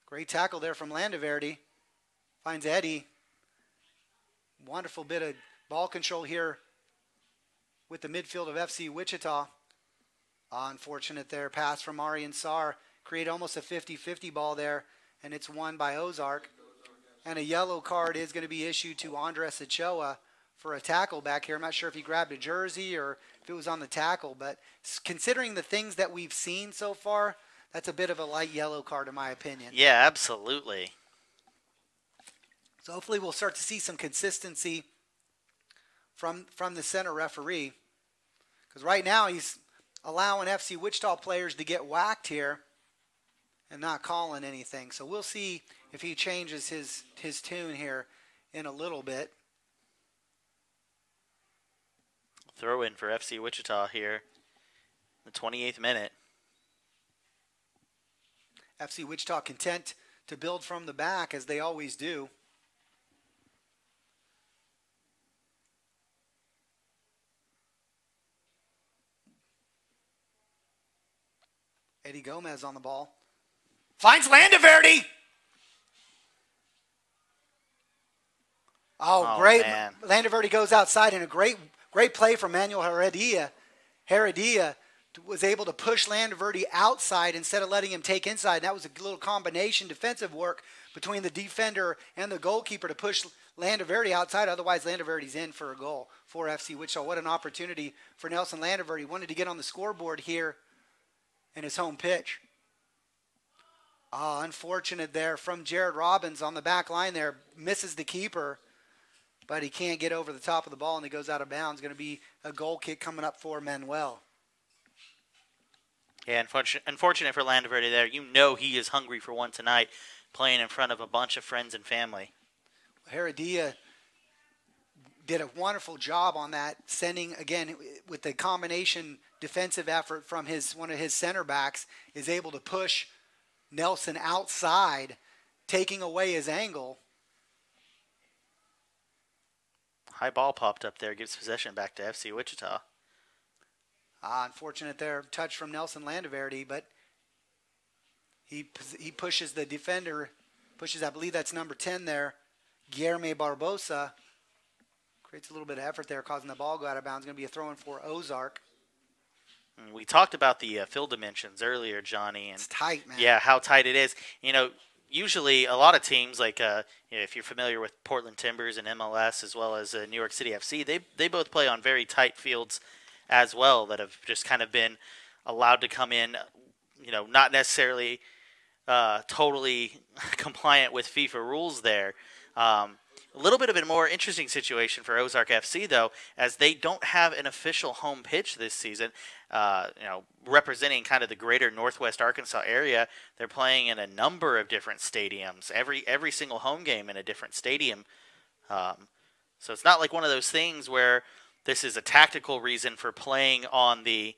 Great tackle there from Landaverde. Finds Eddie. Wonderful bit of ball control here with the midfield of FC Wichita. Unfortunate there. Pass from Arian Sarr. Create almost a 50-50 ball there, and it's won by Ozark. And a yellow card is going to be issued to Andres Ochoa for a tackle back here. I'm not sure if he grabbed a jersey or if it was on the tackle, but considering the things that we've seen so far, that's a bit of a light yellow card in my opinion. Yeah, absolutely. So hopefully we'll start to see some consistency from the center referee. Because right now he's allowing FC Wichita players to get whacked here and not calling anything. So we'll see if he changes his tune here in a little bit. Throw in for FC Wichita here. The 28th minute. FC Wichita content to build from the back, as they always do. Eddie Gomez on the ball. Finds Landaverde. Oh, great. Man. Landaverde goes outside, and a great play from Manuel Heredia. Heredia was able to push Landaverde outside instead of letting him take inside. And that was a little combination defensive work between the defender and the goalkeeper to push Landaverde outside. Otherwise, Landaverde's in for a goal for FC Wichita. What an opportunity for Nelson Landaverde. He wanted to get on the scoreboard here in his home pitch. Unfortunate there from Jared Robbins on the back line there. Misses the keeper, but he can't get over the top of the ball, and he goes out of bounds. Going to be a goal kick coming up for Manuel. Yeah, unfortunate for Landaverde there. You know he is hungry for one tonight, playing in front of a bunch of friends and family. Heredia did a wonderful job on that, sending, again, with the combination defensive effort from one of his center backs, is able to push Nelson outside, taking away his angle. High ball popped up there, gives possession back to FC Wichita. Unfortunate there, touch from Nelson Landaverde, but he pushes the defender, I believe that's number 10 there, Guillermo Barbosa. Creates a little bit of effort there, causing the ball to go out of bounds. Going to be a throw-in for Ozark. We talked about the field dimensions earlier, Johnny. And it's tight, man. Yeah, how tight it is. Usually a lot of teams, like if you're familiar with Portland Timbers and MLS as well as New York City FC, they both play on very tight fields as well that have just kind of been allowed to come in, not necessarily totally compliant with FIFA rules there. A little bit of a more interesting situation for Ozark FC, though, as they don't have an official home pitch this season. Representing kind of the greater Northwest Arkansas area, they're playing in a number of different stadiums. Every single home game in a different stadium. So it's not like one of those things where this is a tactical reason for playing on the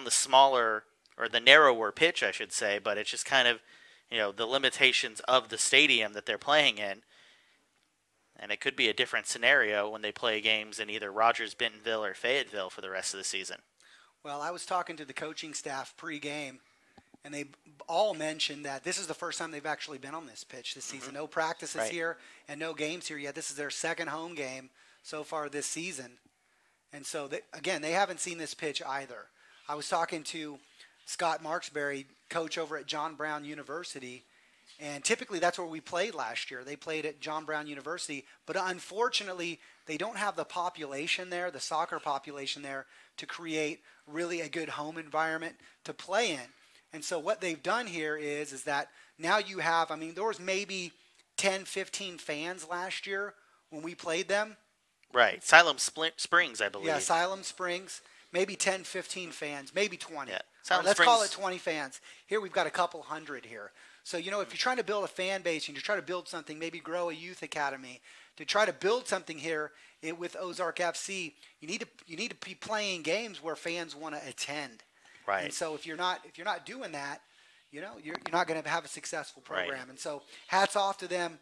smaller or the narrower pitch, I should say. But it's just kind of the limitations of the stadium that they're playing in. And it could be a different scenario when they play games in either Rogers, Bentonville, or Fayetteville for the rest of the season. Well, I was talking to the coaching staff pre-game, and they all mentioned that this is the first time they've actually been on this pitch this season. No practices here and no games here yet. This is their second home game so far this season. And so, they haven't seen this pitch either. I was talking to Scott Marksberry, coach over at John Brown University, and typically that's where we played last year. They played at John Brown University, but unfortunately they don't have the population there, the soccer population there, to create really a good home environment to play in. And so what they've done here is that now you have, there was maybe 10, 15 fans last year when we played them. Right. Siloam Springs, I believe. Yeah, Siloam Springs. Maybe 10, 15 fans, maybe 20. Yeah. Let's call it 20 fans. Here we've got a couple hundred here. So, if you're trying to build a fan base and you're trying to build something, maybe grow a youth academy, to try to build something here with Ozark FC, you need to be playing games where fans want to attend. Right. And so if you're not doing that, you're not going to have a successful program. Right. And so hats off to them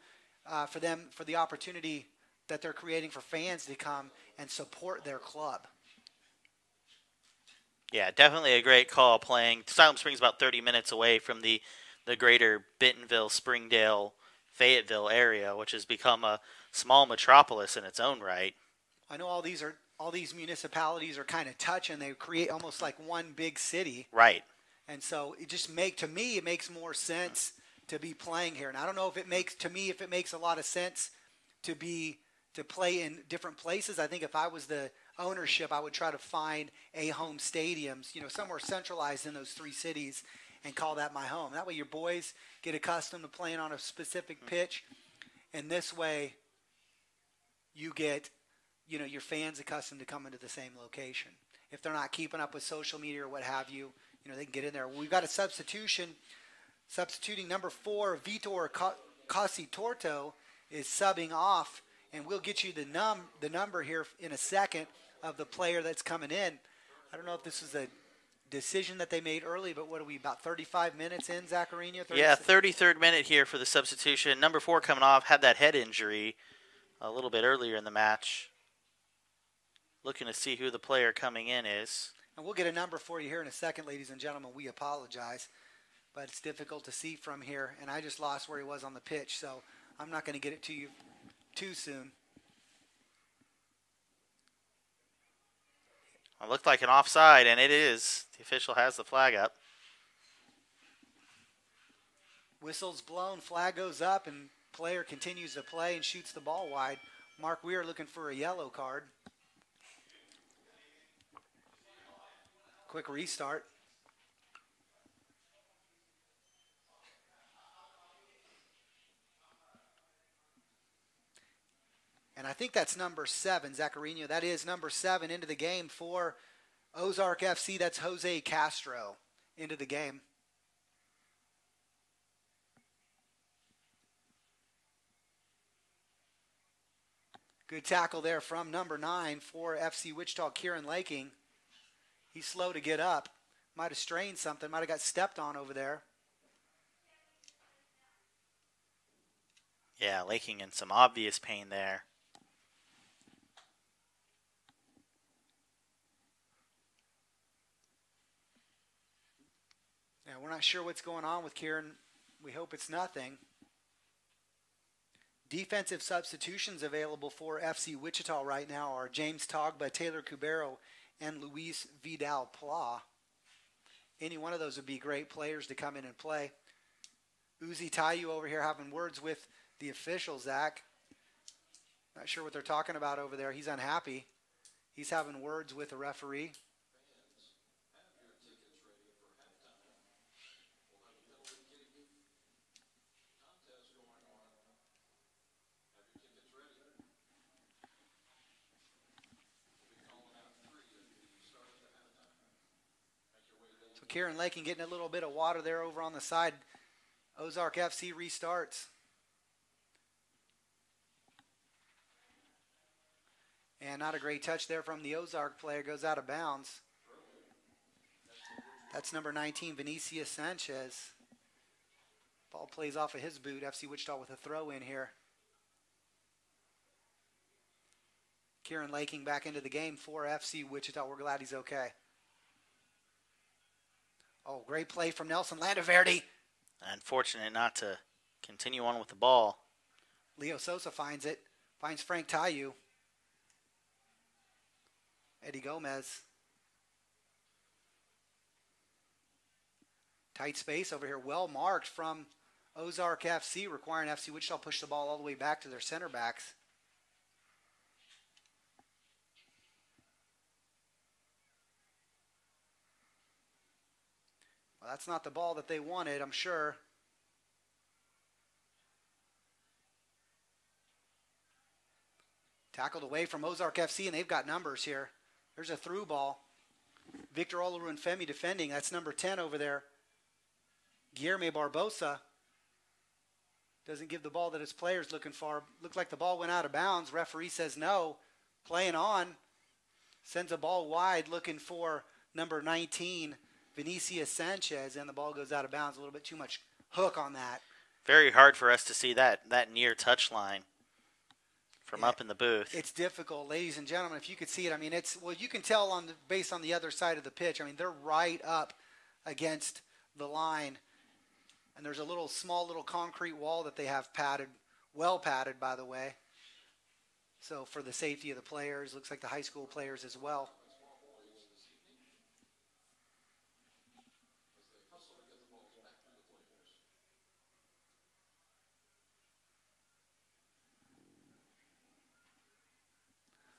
for the opportunity that they're creating for fans to come and support their club. Yeah, definitely a great call playing. Siloam Springs about 30 minutes away from the greater Bentonville, Springdale, Fayetteville area, which has become a small metropolis in its own right. I know all these municipalities are kind of touching. They create almost like one big city. Right. And so it makes more sense to be playing here. And I don't know if it makes a lot of sense to play in different places. I think if I was the ownership, I would try to find a home stadium, somewhere centralized in those three cities, and call that my home. That way your boys get accustomed to playing on a specific pitch, and this way you get, your fans accustomed to coming to the same location. If they're not keeping up with social media or what have you, they can get in there. We've got a substituting number 4, Vitor Casitorto is subbing off, and we'll get you the number here in a second of the player that's coming in. I don't know if this is decision that they made early, but what are we, about 35 minutes in, Zaccarino? Yeah, 33rd minute here for the substitution. Number 4 coming off, had that head injury a little bit earlier in the match. Looking to see who the player coming in is. And we'll get a number for you here in a second, ladies and gentlemen. We apologize, but it's difficult to see from here, and I just lost where he was on the pitch, so I'm not going to get it to you too soon. It looked like an offside, and it is. The official has the flag up. Whistle's blown, flag goes up, and player continues to play and shoots the ball wide. Mark Weir looking for a yellow card. Quick restart. And I think that's number 7, Zaccarino. That is number 7 into the game for Ozark FC. That's Jose Castro into the game. Good tackle there from number 9 for FC Wichita, Kieran Laking. He's slow to get up. Might have strained something. Might have got stepped on over there. Yeah, Laking in some obvious pain there. Yeah, we're not sure what's going on with Kieran. We hope it's nothing. Defensive substitutions available for FC Wichita right now are James Togba, Taylor Cubero, and Luis Vidal-Pla. Any one of those would be great players to come in and play. Uzi Tayu over here having words with the officials, Zach. Not sure what they're talking about over there. He's unhappy. He's having words with the referee. Kieran Laking getting a little bit of water there over on the side. Ozark FC restarts. And not a great touch there from the Ozark player. Goes out of bounds. That's number 19, Vinicius Sanchez. Ball plays off of his boot. FC Wichita with a throw in here. Kieran Laking back into the game for FC Wichita. We're glad he's okay. Oh, great play from Nelson Landaverde. Unfortunate not to continue on with the ball. Leo Sosa finds it. Finds Frank Tayu. Eddie Gomez. Tight space over here. Well marked from Ozark FC, requiring FC Wichita push the ball all the way back to their center backs. Well, that's not the ball that they wanted, I'm sure. Tackled away from Ozark FC, and they've got numbers here. There's a through ball. Victor Olorunfemi defending. That's number 10 over there. Guillermo Barbosa doesn't give the ball that his player's looking for. Looked like the ball went out of bounds. Referee says no. Playing on. Sends a ball wide looking for number 19, Vinicius Sanchez, and the ball goes out of bounds. A little bit too much hook on that. Very hard for us to see that near touch line from up in the booth. It's difficult, ladies and gentlemen. If you could see it, I mean, you can tell based on the other side of the pitch. I mean, they're right up against the line, and there's a small little concrete wall that they have padded, well padded, by the way. So for the safety of the players, looks like the high school players as well.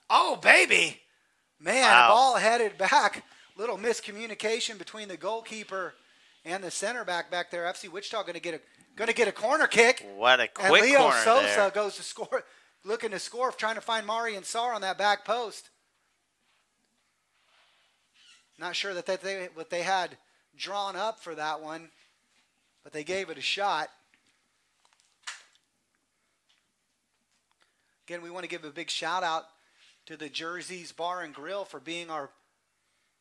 Oh, baby. Man, wow. Ball headed back. Little miscommunication between the goalkeeper and the center back there. FC Wichita going to get a corner kick. What a quick corner. And Leo corner Sosa there. goes to score, looking to score, trying to find Marian Sarr on that back post. Not sure what they had drawn up for that one, but they gave it a shot. Again, we want to give a big shout out to the Jerseys Bar and Grill for being our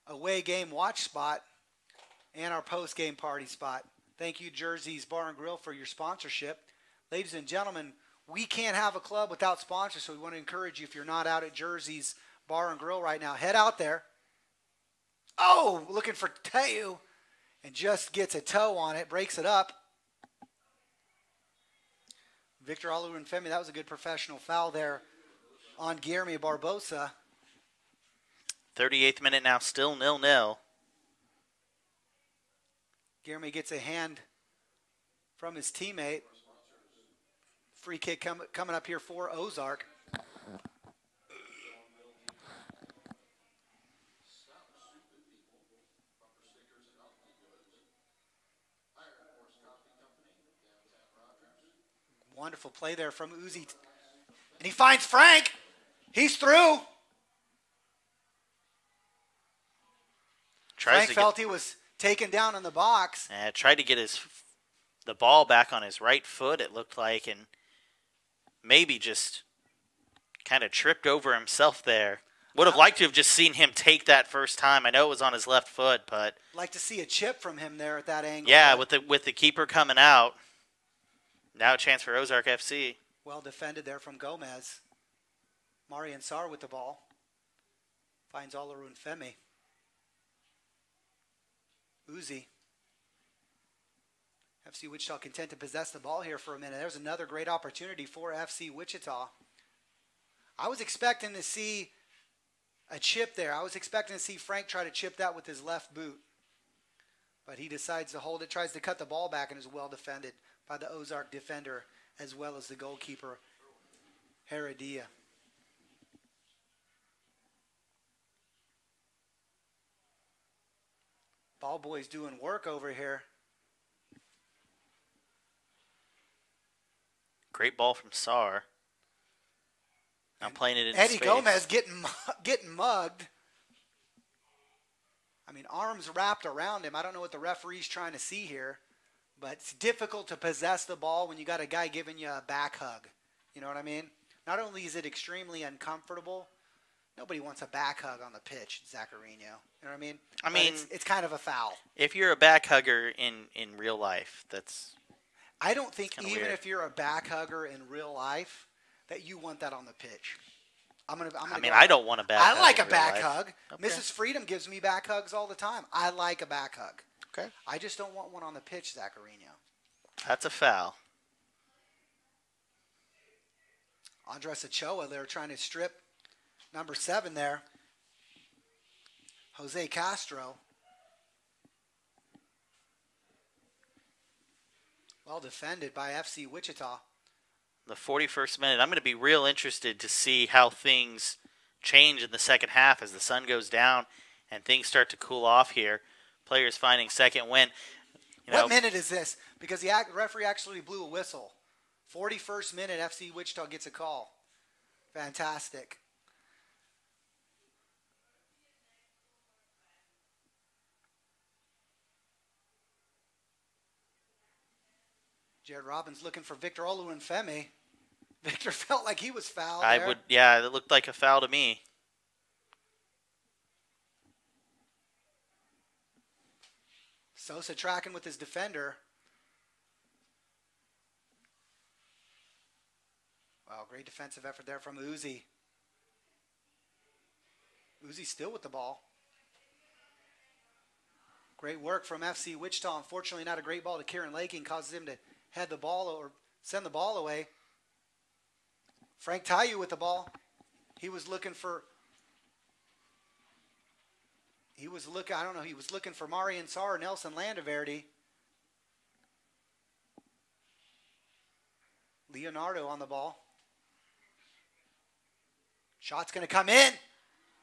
away game watch spot and our post-game party spot. Thank you, Jersey's Bar and Grill, for your sponsorship. Ladies and gentlemen, we can't have a club without sponsors, so we want to encourage you, if you're not out at Jersey's Bar and Grill right now, head out there. Oh, looking for Teo, and just gets a toe on it, breaks it up. Victor Oluwafemi, that was a good professional foul there on Guilherme Barbosa. 38th minute now, still 0-0. Guilherme gets a hand from his teammate. Free kick coming up here for Ozark. Wonderful play there from Uzi. And he finds Frank. He's through. Frank felt he was taken down in the box. Tried to get the ball back on his right foot, it looked like, and maybe just kind of tripped over himself there. Would have liked to have just seen him take that first time. I know it was on his left foot, but like to see a chip from him there at that angle. Yeah, with the keeper coming out. Now a chance for Ozark FC. Well defended there from Gomez. Marian Sarr with the ball. Finds Oluwafemi. Uzi. FC Wichita content to possess the ball here for a minute. There's another great opportunity for FC Wichita. I was expecting to see a chip there. I was expecting to see Frank try to chip that with his left boot. But he decides to hold it, tries to cut the ball back, and is well defended by the Ozark defender as well as the goalkeeper, Heredia. Ball boys doing work over here. Great ball from Sarr. Now playing it in Eddie space. Gomez getting mugged. I mean, arms wrapped around him. I don't know what the referee's trying to see here, but it's difficult to possess the ball when you got a guy giving you a back hug. You know what I mean? Not only is it extremely uncomfortable, nobody wants a back hug on the pitch, Zaccarino. You know what I mean? I mean, it's kind of a foul. If you're a back hugger in real life, that's I don't think even weird. if you're a back hugger in real life that you want that on the pitch. I don't want a back hug. I like a back life. hug. Okay. Mrs. Freedom gives me back hugs all the time. I like a back hug. Okay. I just don't want one on the pitch, Zaccarino. That's a foul. Andres Ochoa, they're trying to strip number 7 there. Jose Castro. Well defended by FC Wichita. The 41st minute. I'm going to be real interested to see how things change in the second half as the sun goes down and things start to cool off here. Players finding second wind. What minute is this? Because the referee actually blew a whistle. 41st minute, FC Wichita gets a call. Fantastic. Jared Robbins looking for Victor Oluwafemi. Victor felt like he was fouled there. Yeah, it looked like a foul to me. Sosa tracking with his defender. Wow, great defensive effort there from Uzi. Uzi still with the ball. Great work from FC Wichita. Unfortunately, not a great ball to Kieran Laking. Causes him to head the ball or send the ball away. Frank Tayu with the ball. He was looking for Marian Sarr or Nelson Landaverde. Leonardo on the ball. Shot's going to come in.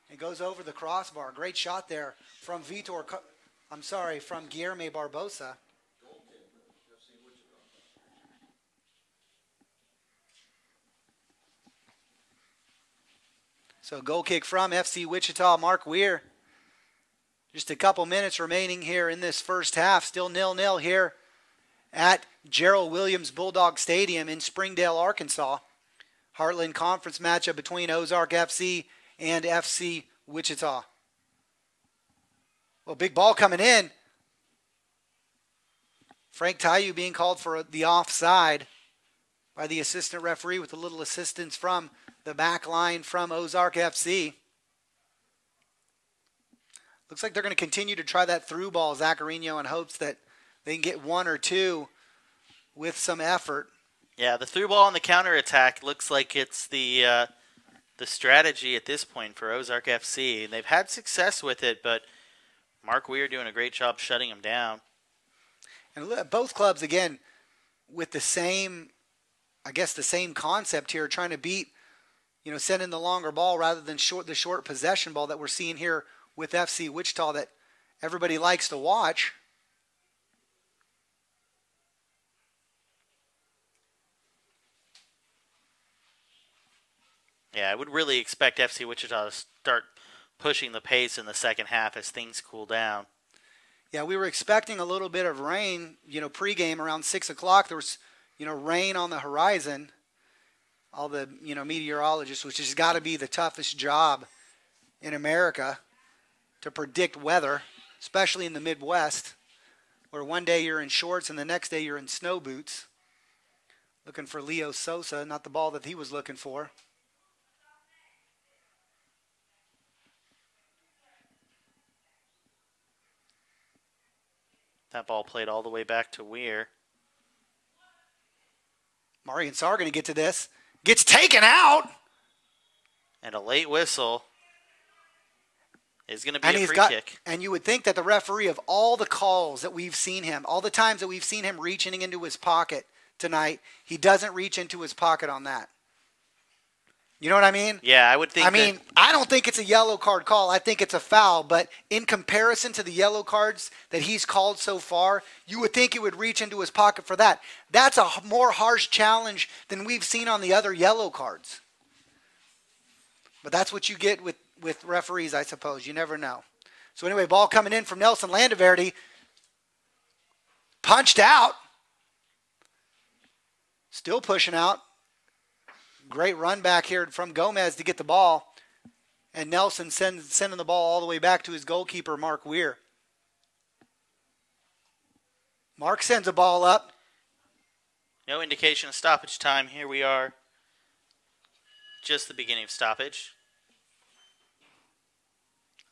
It goes over the crossbar. Great shot there from from Guilherme Barbosa. So goal kick from FC Wichita, Mark Weir. Just a couple minutes remaining here in this first half. Still 0-0 here at Gerald Williams Bulldog Stadium in Springdale, Arkansas. Heartland Conference matchup between Ozark FC and FC Wichita. Well, big ball coming in. Frank Tayu being called for the offside by the assistant referee with a little assistance from the back line from Ozark FC. Looks like they're going to continue to try that through ball, Zaccarino, in hopes that they can get one or two with some effort. Yeah, the through ball on the counterattack looks like it's the strategy at this point for Ozark FC. They've had success with it, but Mark Weir doing a great job shutting them down. And both clubs, again, with the same, I guess, the same concept here, trying to beat, sending the longer ball rather than the short possession ball that we're seeing here with FC Wichita that everybody likes to watch. Yeah, I would really expect FC Wichita to start pushing the pace in the second half as things cool down. Yeah, we were expecting a little bit of rain, pregame around 6 o'clock. There was, rain on the horizon. All the, meteorologists, which has got to be the toughest job in America to predict weather, especially in the Midwest, where one day you're in shorts and the next day you're in snow boots. Looking for Leo Sosa, not the ball that he was looking for. That ball played all the way back to Weir. Marian Sarr going to get to this. Gets taken out. And a late whistle is going to be a free kick. And you would think that the referee, of all the calls that we've seen him, all the times that we've seen him reaching into his pocket tonight, he doesn't reach into his pocket on that. You know what I mean? Yeah, I would think. I don't think it's a yellow card call. I think it's a foul. But in comparison to the yellow cards that he's called so far, you would think he would reach into his pocket for that. That's a more harsh challenge than we've seen on the other yellow cards. But that's what you get with referees, I suppose. You never know. So anyway, ball coming in from Nelson Landaverde. Punched out. Still pushing out. Great run back here from Gomez to get the ball. And Nelson sending the ball all the way back to his goalkeeper, Mark Weir. Mark sends a ball up. No indication of stoppage time. Here we are. Just the beginning of stoppage.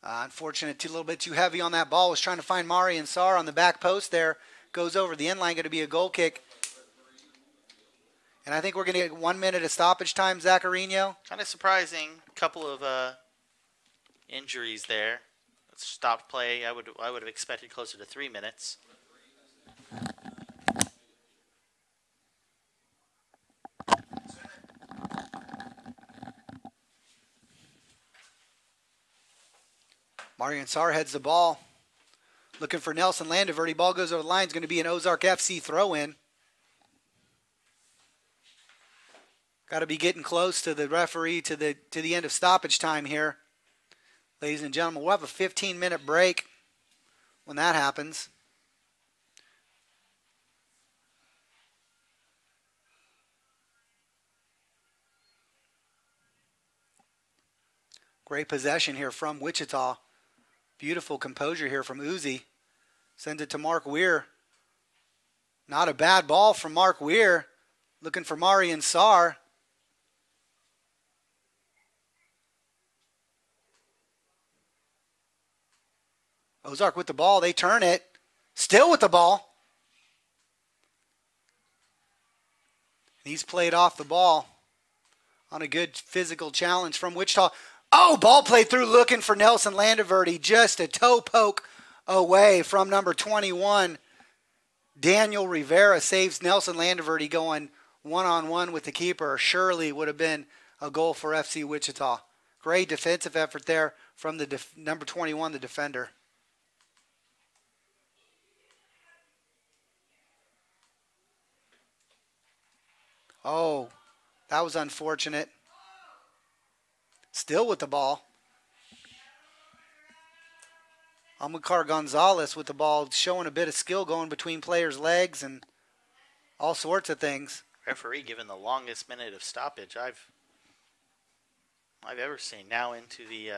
Unfortunate, a little bit too heavy on that ball. Was trying to find Marian Sarr on the back post there. Goes over the end line. Going to be a goal kick. And I think we're going to get 1 minute of stoppage time, Zaccarino. Kind of surprising. A couple of injuries there. Stopped play. I would have expected closer to 3 minutes. Marian Sarr heads the ball. Looking for Nelson Landaverde. Ball goes over the line. It's going to be an Ozark FC throw-in. Got to be getting close to the referee to the end of stoppage time here. Ladies and gentlemen, we'll have a 15-minute break when that happens. Great possession here from Wichita. Beautiful composure here from Uzi. Sends it to Mark Weir. Not a bad ball from Mark Weir. Looking for Marian Sarr. Ozark with the ball. They turn it. Still with the ball. He's played off the ball on a good physical challenge from Wichita. Oh, ball played through looking for Nelson Landaverde. Just a toe poke away from number 21. Daniel Rivera saves Nelson Landaverde going one-on-one with the keeper. Surely would have been a goal for FC Wichita. Great defensive effort there from the number 21, the defender. Oh, that was unfortunate. Still with the ball. Amilcar Gonzalez with the ball, showing a bit of skill going between players' legs and all sorts of things. Referee given the longest minute of stoppage I've ever seen. Now into the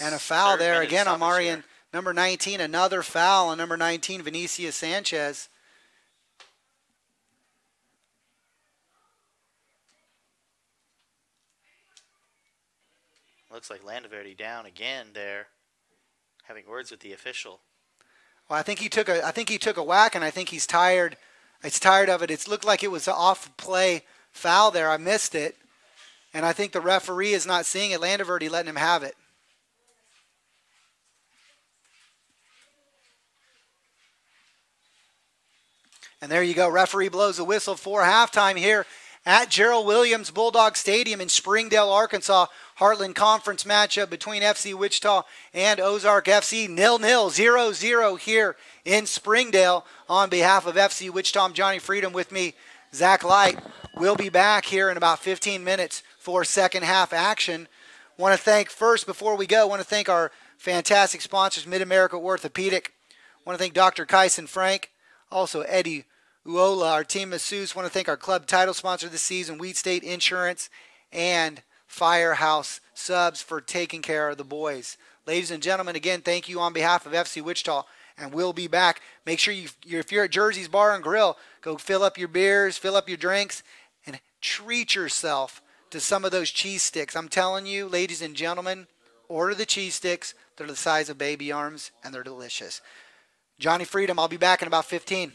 and a foul there again on Marian. Number 19, another foul on number 19, Vinicius Sanchez. Looks like Landaverde down again there, having words with the official. Well, I think he took a whack, and I think he's tired. He's tired of it. It looked like it was an off-play foul there. I missed it, and I think the referee is not seeing it. Landaverde letting him have it. And there you go. Referee blows the whistle for halftime here at Gerald Williams Bulldog Stadium in Springdale, Arkansas. Heartland Conference matchup between FC Wichita and Ozark FC. 0-0, 0-0 here in Springdale. On behalf of FC Wichita, I'm Johnny Freedom. With me, Zach Light. We'll be back here in about 15 minutes for second half action. Want to thank first, before we go, want to thank our fantastic sponsors, Mid-America Orthopedic. Want to thank Dr. Kyson Frank. Also, Eddie Uola, our team masseuse. Want to thank our club title sponsor this season, Wheat State Insurance, and Firehouse Subs for taking care of the boys. Ladies and gentlemen, again, thank you on behalf of FC Wichita, and we'll be back. Make sure if you're at Jersey's Bar and Grill, go fill up your beers, fill up your drinks, and treat yourself to some of those cheese sticks. I'm telling you, ladies and gentlemen, order the cheese sticks. They're the size of baby arms, and they're delicious. Johnny Freedom, I'll be back in about 15.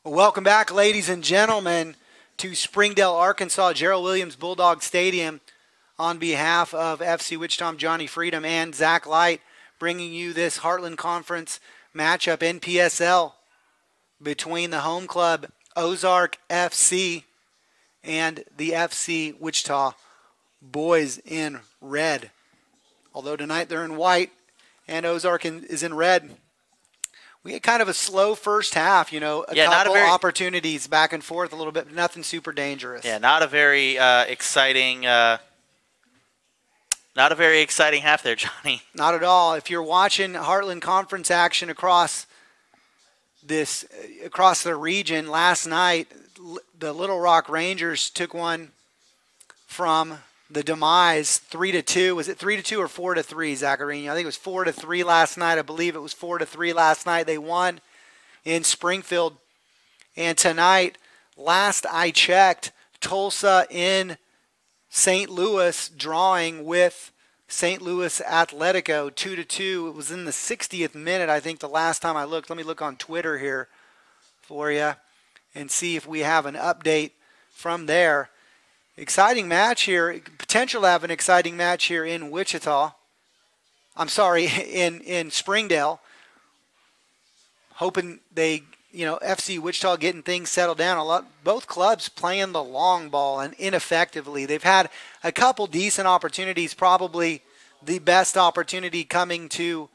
Well, welcome back, ladies and gentlemen, to Springdale, Arkansas, Gerald Williams Bulldog Stadium. On behalf of FC Wichita, I'm Johnny Freedom and Zach Light, bringing you this Heartland Conference matchup, NPSL, between the home club Ozark FC and the FC Wichita boys in red. Although tonight they're in white and Ozark is in red. We had kind of a slow first half, a couple opportunities back and forth a little bit, but nothing super dangerous. Yeah, not a very exciting half there, Johnny. Not at all. If you're watching Heartland Conference action across the region last night, the Little Rock Rangers took one from the demise 3-2. Was it 3-2 or 4-3, Zacharino? I think it was 4-3 last night. I believe it was 4-3 last night. They won in Springfield. And tonight, last I checked, Tulsa in St. Louis drawing with St. Louis Atletico 2-2. It was in the 60th minute, I think, the last time I looked. Let me look on Twitter here for you and see if we have an update from there. Exciting match here. Potential to have an exciting match here in Wichita. I'm sorry, in Springdale. Hoping they, FC Wichita getting things settled down. Both clubs playing the long ball and ineffectively. They've had a couple decent opportunities. Probably the best opportunity coming to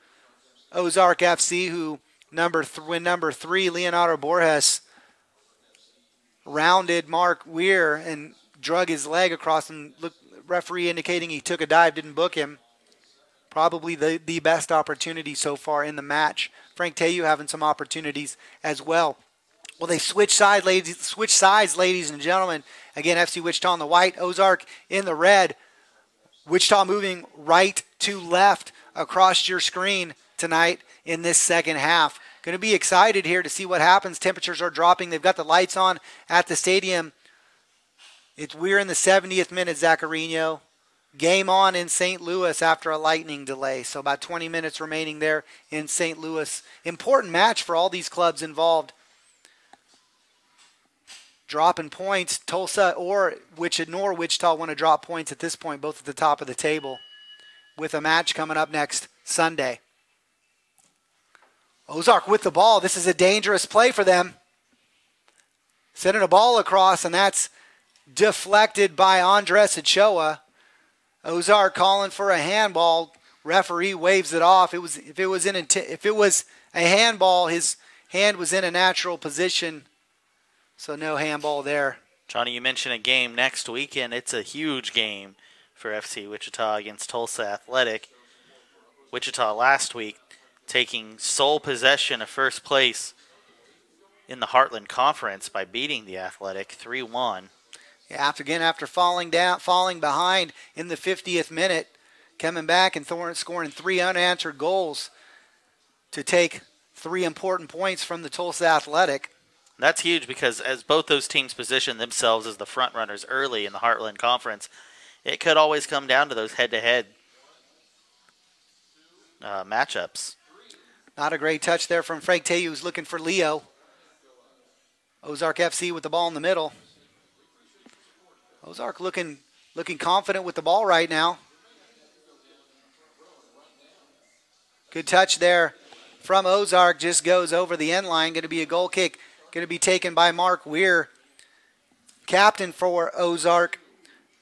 Ozark FC, who number 3 Leonardo Borges rounded Mark Weir and drug his leg across him. Referee indicating he took a dive, didn't book him. Probably the best opportunity so far in the match. Frank Teyu having some opportunities as well. Well, they switch sides, ladies and gentlemen. Again, FC Wichita in the white, Ozark in the red. Wichita moving right to left across your screen tonight in this second half. Going to be excited here to see what happens. Temperatures are dropping. They've got the lights on at the stadium. We're in the 70th minute, Zacharino. Game on in St. Louis after a lightning delay. So about 20 minutes remaining there in St. Louis. Important match for all these clubs involved. Dropping points. Tulsa or Wichita want to drop points at this point, both at the top of the table, with a match coming up next Sunday. Ozark with the ball. This is a dangerous play for them. Sending a ball across, and that's deflected by Andres Ochoa. Ozark calling for a handball. Referee waves it off. If it was a handball, his hand was in a natural position, so no handball there. Johnny, you mentioned a game next weekend. It's a huge game for FC Wichita against Tulsa Athletic. Wichita last week taking sole possession of first place in the Heartland Conference by beating the Athletic 3-1. Yeah, after falling behind in the 50th minute, coming back and scoring 3 unanswered goals to take 3 important points from the Tulsa Athletic. That's huge because as both those teams position themselves as the front runners early in the Heartland Conference, it could always come down to those head-to-head matchups. Not a great touch there from Frank Teyu, who's looking for Leo. Ozark FC with the ball in the middle. Ozark looking confident with the ball right now. Good touch there from Ozark. Just goes over the end line. Going to be a goal kick. Going to be taken by Mark Weir. Captain for Ozark.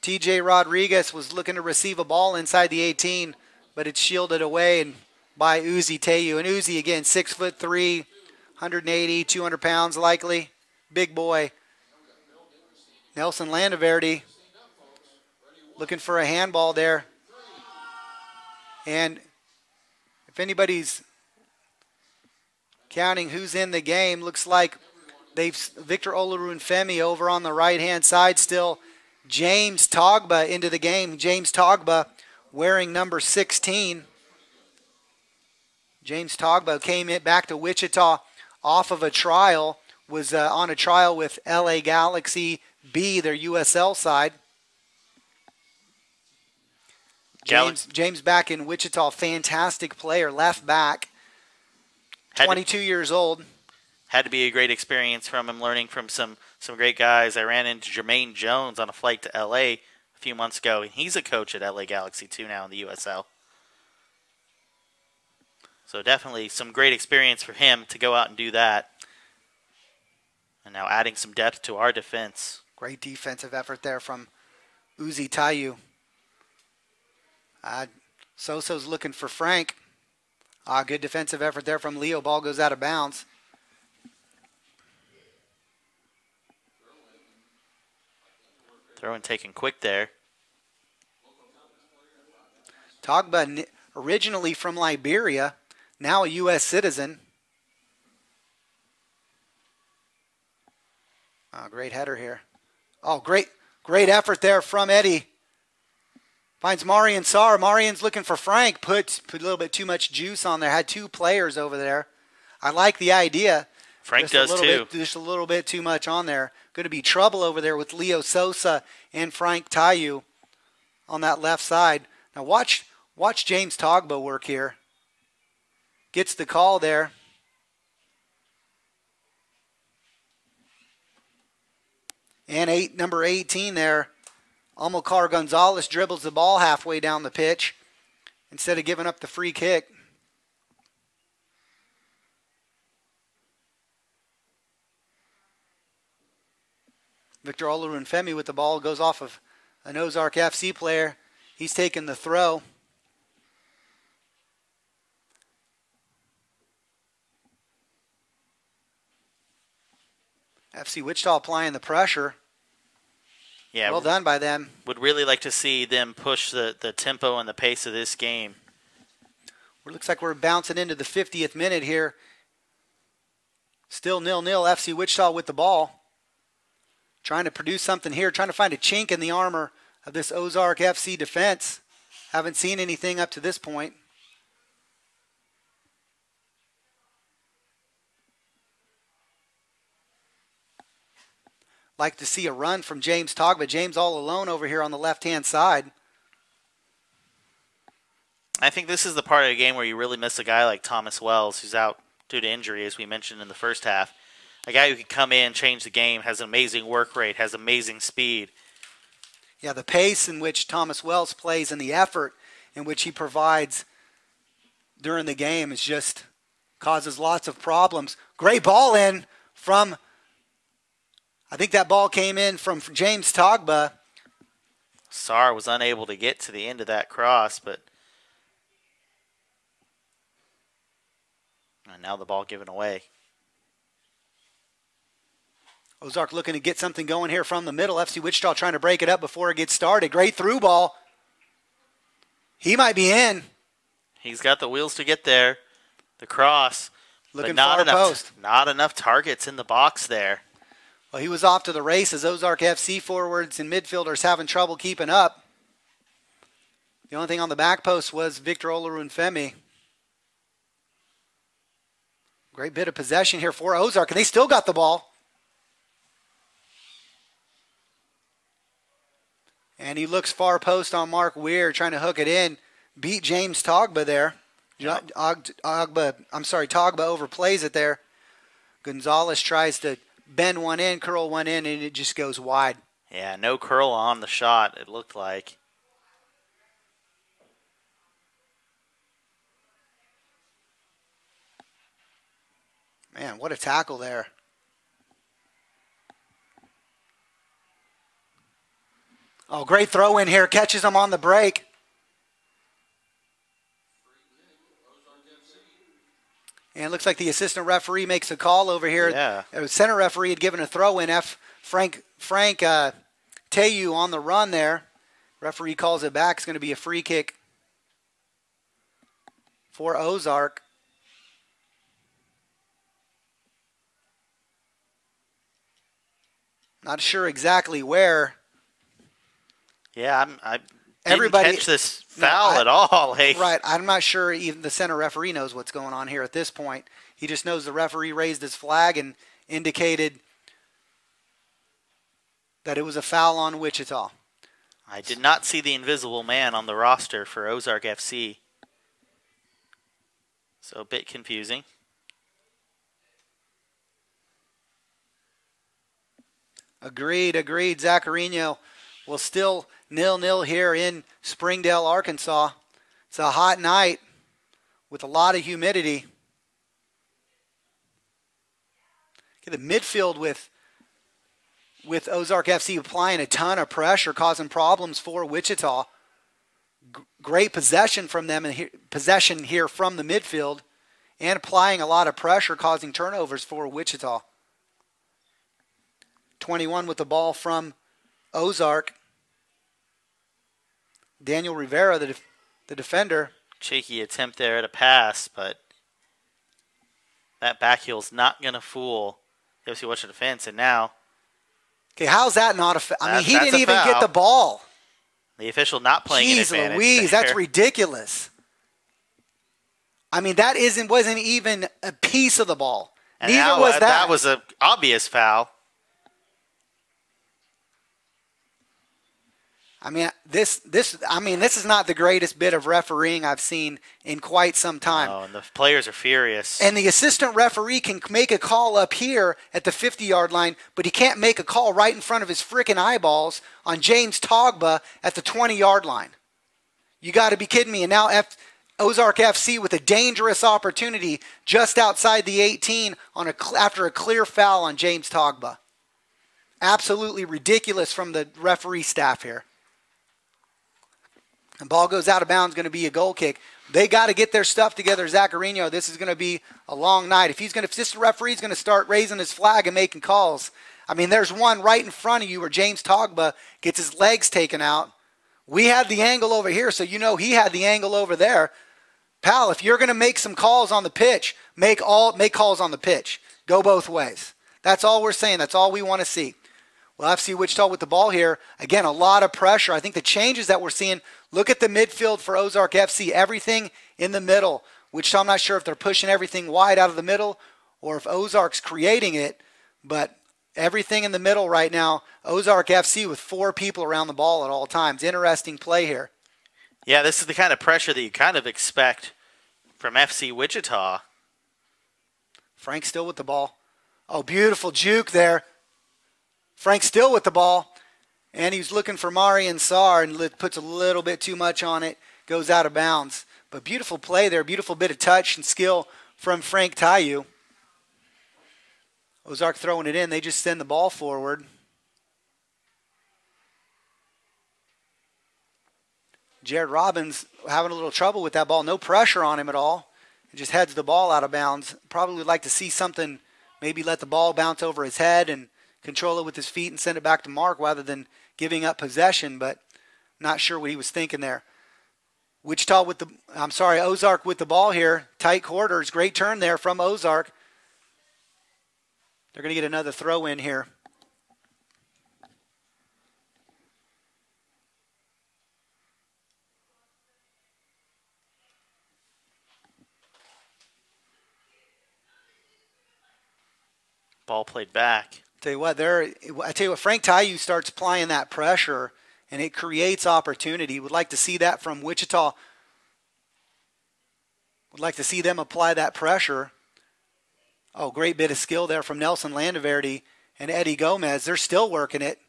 TJ Rodriguez was looking to receive a ball inside the 18, but it's shielded away by Uzi Teyu. And Uzi, again, 6'3", 180, 200 pounds likely. Big boy. Nelson Landaverde looking for a handball there. And if anybody's counting who's in the game, looks like Victor Olorunfemi over on the right-hand side still. James Togba into the game. James Togba wearing number 16. James Togba came back to Wichita off of a trial, was on a trial with LA Galaxy B, their USL side. James back in Wichita, fantastic player, left back, 22 years old. had to be a great experience from him, learning from some great guys. I ran into Jermaine Jones on a flight to L.A. a few months ago. He's a coach at LA Galaxy too now in the USL. So definitely some great experience for him to go out and do that. And now adding some depth to our defense. Great defensive effort there from Uzi Tayu. Soso's looking for Frank. Good defensive effort there from Leo. Ball goes out of bounds. Throw in taken quick there. Togba, originally from Liberia, now a U.S. citizen. Great header here. Great effort there from Eddie. Finds Marian Sarr. Marian's looking for Frank. Put a little bit too much juice on there. Had two players over there. I like the idea. Frank does too. Just a little bit too much on there. Going to be trouble over there with Leo Sosa and Frank Tayu on that left side. Now watch James Togba work here. Gets the call there. And number 18 there, Amilcar Gonzalez dribbles the ball halfway down the pitch instead of giving up the free kick. Victor Olorunfemi with the ball goes off of an Ozark FC player. He's taking the throw. FC Wichita applying the pressure. Yeah, well done by them. Would really like to see them push the tempo and the pace of this game. It looks like we're bouncing into the 50th minute here. Still 0-0, FC Wichita with the ball. Trying to produce something here, trying to find a chink in the armor of this Ozark FC defense. Haven't seen anything up to this point. Like to see a run from James Togba. James all alone over here on the left-hand side. I think this is the part of the game where you really miss a guy like Thomas Wells, who's out due to injury, as we mentioned in the first half. A guy who can come in, change the game, has an amazing work rate, has amazing speed. Yeah, the pace in which Thomas Wells plays and the effort in which he provides during the game is just causes lots of problems. Great ball in from, I think that ball came in from James Togba. Sarr was unable to get to the end of that cross, but and now the ball given away. Ozark looking to get something going here from the middle. FC Wichita trying to break it up before it gets started. Great through ball. He might be in. He's got the wheels to get there. The cross. Looking but far post. Not enough targets in the box there. Well, he was off to the races. Ozark FC forwards and midfielders having trouble keeping up. The only thing on the back post was Victor Olorunfemi. Great bit of possession here for Ozark, and they still got the ball. And he looks far post on Mark Weir, trying to hook it in. Beat James Togba there. Togba overplays it there. Gonzalez tries to bend one in, curl one in, and it just goes wide. Yeah, no curl on the shot, it looked like. Man, what a tackle there. Oh, great throw in here. Catches him on the break. And it looks like the assistant referee makes a call over here. Yeah. The center referee had given a throw in. Frank Tayu on the run there. Referee calls it back. It's going to be a free kick for Ozark. Not sure exactly where. Yeah, I didn't catch this foul at all. Hey. Right, I'm not sure even the center referee knows what's going on here at this point. He just knows the referee raised his flag and indicated that it was a foul on Wichita. I did not see the invisible man on the roster for Ozark FC. So a bit confusing. Agreed. Zaccarino will still 0-0 here in Springdale, Arkansas. It's a hot night with a lot of humidity. Okay, the midfield with Ozark FC applying a ton of pressure, causing problems for Wichita. Great possession from them, and possession here from the midfield, and applying a lot of pressure, causing turnovers for Wichita. 21 with the ball from Ozark. Daniel Rivera, the defender. Cheeky attempt there at a pass, but that back heel's not going to fool the FC Wichita defense, and now... Okay, how's that not a I mean, he didn't even get the ball. The official not playing in advantage. Jeez Louise, that's ridiculous. I mean, that wasn't even a piece of the ball. And neither was that. That was an obvious foul. I mean, this is not the greatest bit of refereeing I've seen in quite some time. Oh, and the players are furious. And the assistant referee can make a call up here at the 50-yard line, but he can't make a call right in front of his freaking eyeballs on James Togba at the 20-yard line. You got to be kidding me. And now Ozark FC with a dangerous opportunity just outside the 18 after a clear foul on James Togba. Absolutely ridiculous from the referee staff here. The ball goes out of bounds, going to be a goal kick. They got to get their stuff together, Zaccarino. This is going to be a long night. If this referee's going to start raising his flag and making calls, I mean, there's one right in front of you where James Togba gets his legs taken out. We had the angle over here, so you know he had the angle over there. Pal, if you're going to make some calls on the pitch, make calls on the pitch. Go both ways. That's all we're saying. That's all we want to see. Well, FC Wichita with the ball here. Again, a lot of pressure. I think the changes that we're seeing, look at the midfield for Ozark FC. Everything in the middle. Wichita, I'm not sure if they're pushing everything wide out of the middle or if Ozark's creating it, but everything in the middle right now, Ozark FC with 4 people around the ball at all times. Interesting play here. Yeah, this is the kind of pressure that you kind of expect from FC Wichita. Frank still with the ball. Oh, beautiful juke there. Frank still with the ball, and he's looking for Marian Sarr and puts a little bit too much on it, goes out of bounds. But beautiful play there, beautiful bit of touch and skill from Frank Tayu. Ozark throwing it in, they just send the ball forward. Jared Robbins having a little trouble with that ball, no pressure on him at all. He just heads the ball out of bounds. Probably would like to see something, maybe let the ball bounce over his head and control it with his feet and send it back to Mark rather than giving up possession, but not sure what he was thinking there. Ozark with the ball here. Tight quarters. Great turn there from Ozark. They're going to get another throw in here. Ball played back. I tell you what, Frank Tayu starts applying that pressure, and it creates opportunity. Would like to see that from Wichita. Would like to see them apply that pressure. Oh, great bit of skill there from Nelson Landaverde and Eddie Gomez. They're still working it.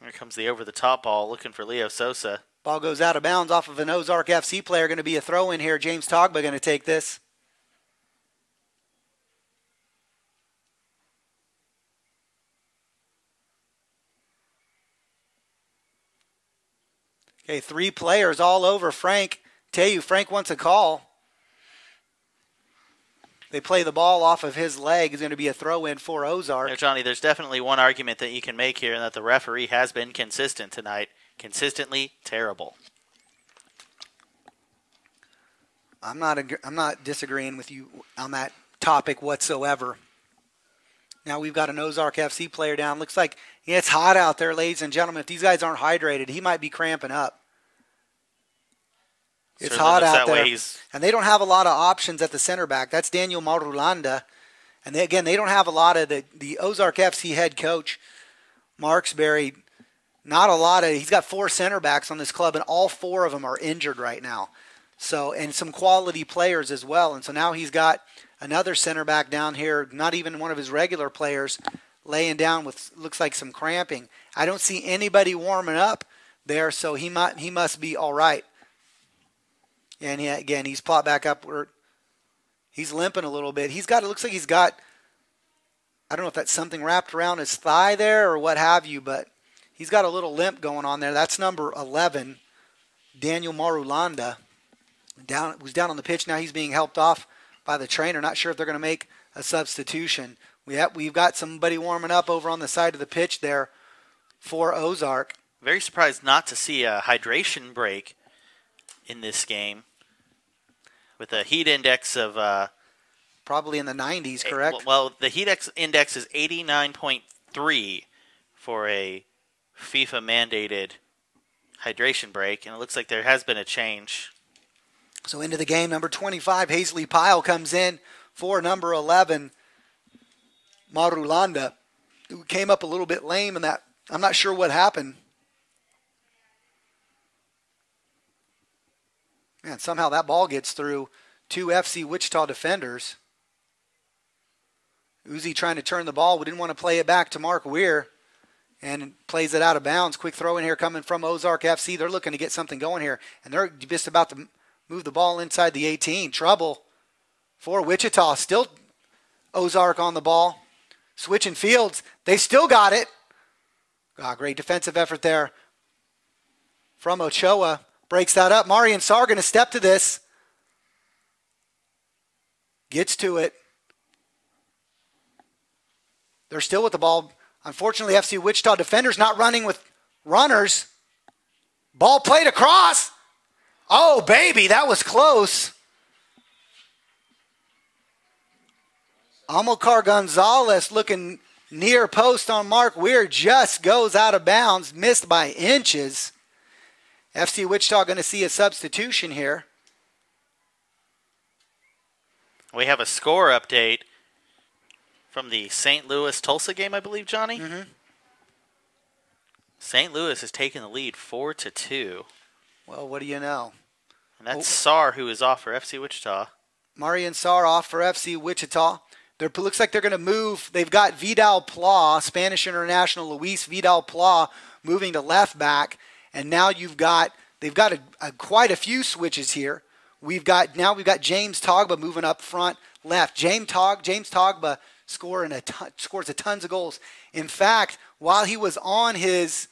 Here comes the over-the-top ball, looking for Leo Sosa. Ball goes out of bounds off of an Ozark FC player. Going to be a throw-in here. James Togba going to take this. Okay, 3 players all over Frank. Tell you, Frank wants a call. They play the ball off of his leg. It's going to be a throw-in for Ozark. Now, Johnny, there's definitely one argument that you can make here, and that the referee has been consistent tonight. Consistently terrible. I'm not disagreeing with you on that topic whatsoever. Now we've got an Ozark FC player down. Looks like it's hot out there, ladies and gentlemen. If these guys aren't hydrated, he might be cramping up. It's hot out there. And they don't have a lot of options at the center back. That's Daniel Marulanda. And they don't have a lot of the Ozark FC head coach, Marksberry. Not a lot of. He's got 4 center backs on this club, and all 4 of them are injured right now. So, and some quality players as well. And so now he's got another center back down here, not even one of his regular players, laying down with looks like some cramping. I don't see anybody warming up there, so he must be all right. And again, he's plopped back up where he's limping a little bit. It looks like he's got, I don't know if that's something wrapped around his thigh there or what have you, but he's got a little limp going on there. That's number 11, Daniel Marulanda. Was down on the pitch. Now he's being helped off by the trainer. Not sure if they're going to make a substitution. We've got somebody warming up over on the side of the pitch there for Ozark. Very surprised not to see a hydration break in this game with a heat index of probably in the 90s, correct? Well, the heat index is 89.3 for a FIFA-mandated hydration break, and it looks like there has been a change. So into the game, number 25, Hazley Pyle comes in for number 11, Marulanda, who came up a little bit lame in that. I'm not sure what happened. Man, somehow that ball gets through two FC Wichita defenders. Uzi trying to turn the ball. We didn't want to play it back to Mark Weir, and plays it out of bounds. Quick throw in here coming from Ozark FC. They're looking to get something going here, and they're just about to move the ball inside the 18. Trouble for Wichita. Still Ozark on the ball. Switching fields. They still got it. Great defensive effort there from Ochoa. Breaks that up. Marian Sarr going to step to this. Gets to it. They're still with the ball. Unfortunately, FC Wichita defenders not running with runners. Ball played across. Oh, baby, that was close. Amilcar Gonzalez looking near post on Mark Weir, just goes out of bounds, missed by inches. FC Wichita going to see a substitution here. We have a score update from the St. Louis-Tulsa game, I believe, Johnny? Mm-hmm. St. Louis has taken the lead 4-2. Well, what do you know? And that's Sarr, who is off for FC Wichita. Marian Sarr off for FC Wichita. It looks like they're going to move. They've got Vidal Pla, Spanish international Luis Vidal Pla, moving to left back. And now they've got quite a few switches here. We've got James Togba moving up front left. James Togba scores a tons of goals. In fact, while he was on his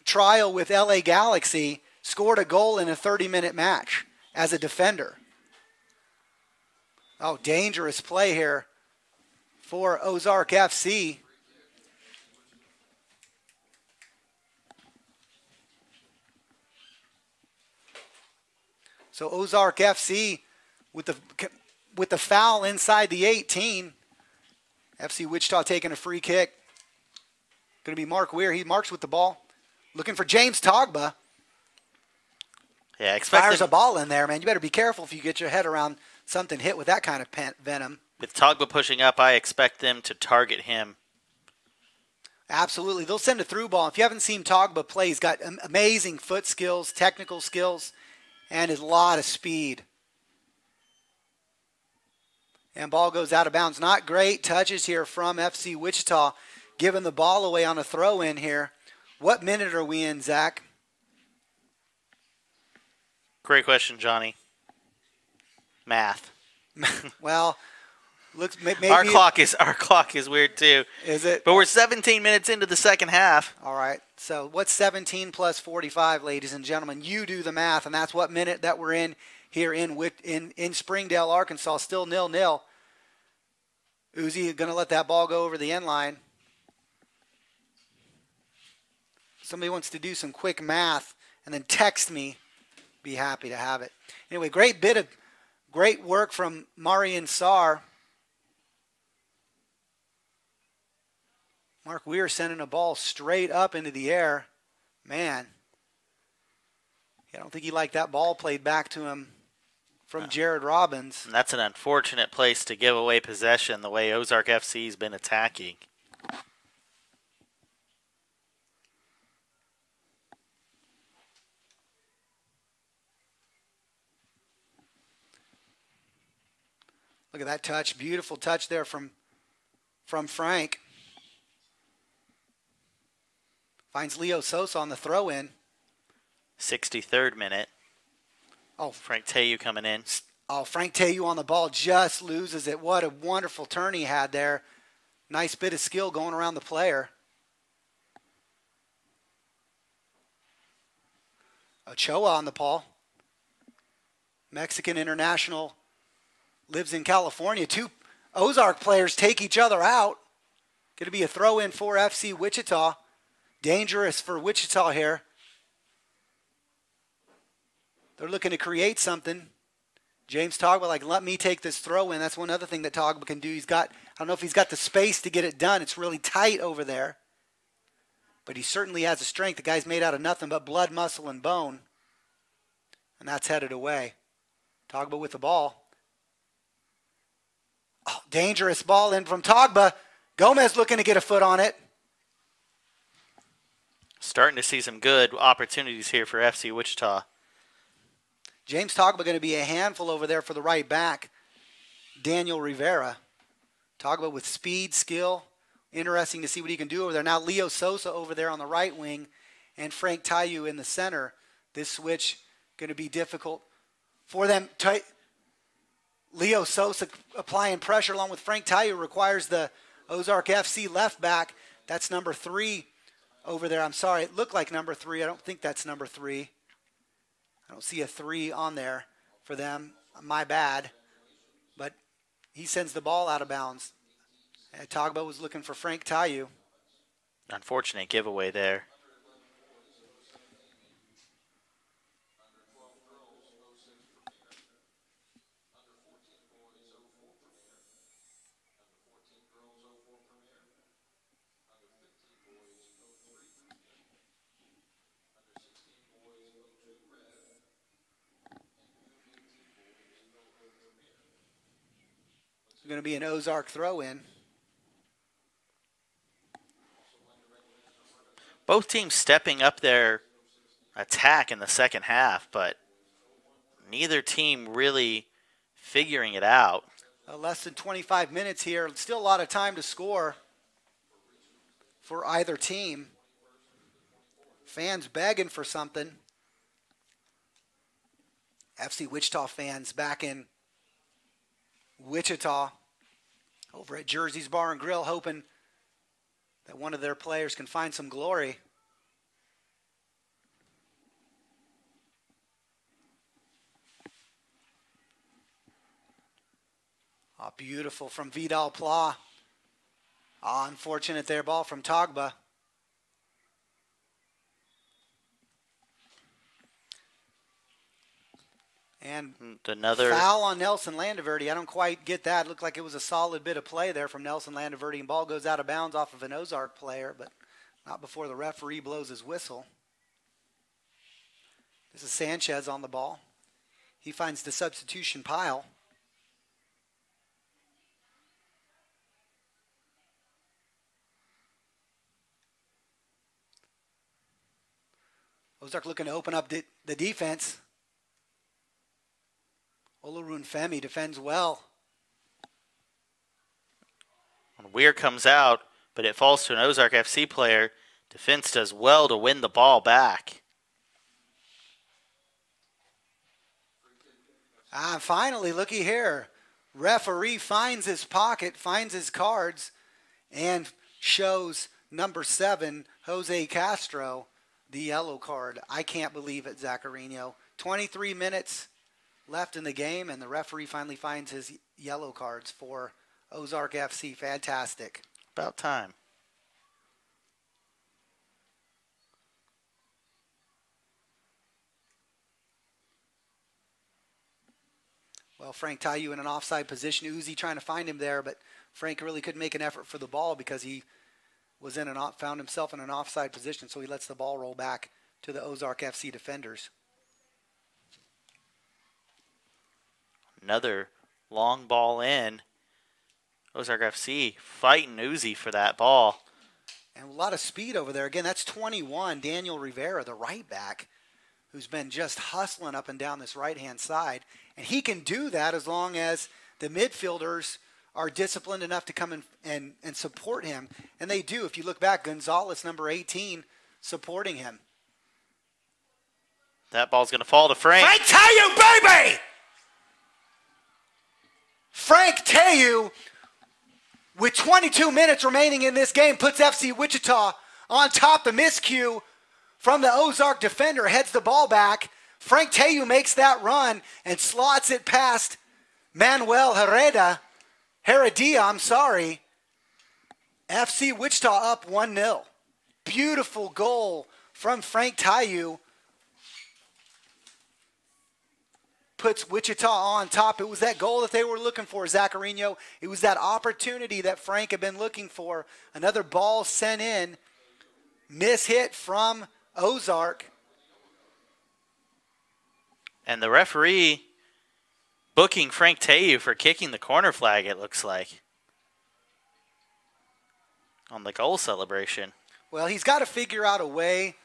trial with LA Galaxy, scored a goal in a 30-minute match as a defender. Oh, dangerous play here for Ozark FC. So Ozark FC with the foul inside the 18. FC Wichita taking a free kick. Going to be Mark Weir. He marks with the ball. Looking for James Togba. Yeah, fires a ball in there, man. You better be careful if you get your head around something hit with that kind of venom. With Togba pushing up, I expect them to target him. Absolutely. They'll send a through ball. If you haven't seen Togba play, he's got amazing foot skills, technical skills, and a lot of speed. And ball goes out of bounds. Not great touches here from FC Wichita, giving the ball away on a throw-in here. What minute are we in, Zach? Great question, Johnny. Math. Well, looks maybe our clock is weird too. Is it? But we're 17 minutes into the second half. All right. So what's 17 plus 45, ladies and gentlemen? You do the math, and that's what minute that we're in here in Springdale, Arkansas. Still 0-0. Uzi going to let that ball go over the end line. Somebody wants to do some quick math and then text me. Be happy to have it. Anyway, great work from Marian Sarr. Mark Weir sending a ball straight up into the air. Man, I don't think he liked that ball played back to him from Jared Robbins. And that's an unfortunate place to give away possession the way Ozark FC has been attacking. Look at that touch. Beautiful touch there from Frank. Finds Leo Sosa on the throw-in. 63rd minute. Oh, Frank Teyu coming in. Oh, Frank Teyu on the ball just loses it. What a wonderful turn he had there. Nice bit of skill going around the player. Ochoa on the ball. Mexican international, lives in California. Two Ozark players take each other out. Going to be a throw-in for FC Wichita. Dangerous for Wichita here. They're looking to create something. James Togba, let me take this throw in. That's one other thing that Togba can do. I don't know if he's got the space to get it done. It's really tight over there. But he certainly has the strength. The guy's made out of nothing but blood, muscle, and bone. And that's headed away. Togba with the ball. Oh, dangerous ball in from Togba. Gomez looking to get a foot on it. Starting to see some good opportunities here for FC Wichita. James Togba going to be a handful over there for the right back, Daniel Rivera. Togba with speed, skill. Interesting to see what he can do over there. Now Leo Sosa over there on the right wing and Frank Teyu in the center. This switch going to be difficult for them. Leo Sosa applying pressure along with Frank Teyu requires the Ozark FC left back. That's number 3 over there. I'm sorry, it looked like number 3. I don't think that's number 3. I don't see a 3 on there for them. My bad. But he sends the ball out of bounds. Togba was looking for Frank Teyu. Unfortunate giveaway there. It's going to be an Ozark throw-in. Both teams stepping up their attack in the second half, but neither team really figuring it out. Less than 25 minutes here. Still a lot of time to score for either team. Fans begging for something. FC Wichita fans back in Wichita over at Jersey's Bar and Grill hoping that one of their players can find some glory. Oh, beautiful from Vidal Pla. Oh, unfortunate there, ball from Togba. And another foul on Nelson Landaverde. I don't quite get that. It looked like it was a solid bit of play there from Nelson Landaverde. And ball goes out of bounds off of an Ozark player, but not before the referee blows his whistle. This is Sanchez on the ball. He finds the substitution pile. Ozark looking to open up the defense. Olarun Femi defends well. Weir comes out, but it falls to an Ozark FC player. Defense does well to win the ball back. Finally, looky here. Referee finds his pocket, finds his cards, and shows number 7, Jose Castro, the yellow card. I can't believe it, Zaccarino. 23 minutes left in the game, and the referee finally finds his yellow cards for Ozark FC. Fantastic. About time. Well, Frank Teyu in an offside position. Uzi trying to find him there, but Frank really couldn't make an effort for the ball because he was found himself in an offside position, so he lets the ball roll back to the Ozark FC defenders. Another long ball in. Ozark FC fighting Uzi for that ball. And a lot of speed over there. Again, that's 21, Daniel Rivera, the right back, who's been just hustling up and down this right-hand side. And he can do that as long as the midfielders are disciplined enough to come and support him. And they do. If you look back, Gonzalez, number 18, supporting him. That ball's going to fall to Frank. Frank Tayu, baby! Frank Tayu, with 22 minutes remaining in this game, puts FC Wichita on top. The miscue from the Ozark defender heads the ball back. Frank Tayu makes that run and slots it past Manuel Heredia, FC Wichita up 1-0. Beautiful goal from Frank Tayu. Puts Wichita on top. It was that goal that they were looking for, Zacharino. It was that opportunity that Frank had been looking for. Another ball sent in. Miss hit from Ozark. And the referee booking Frank Tayu for kicking the corner flag, it looks like, on the goal celebration. Well, he's got to figure out a way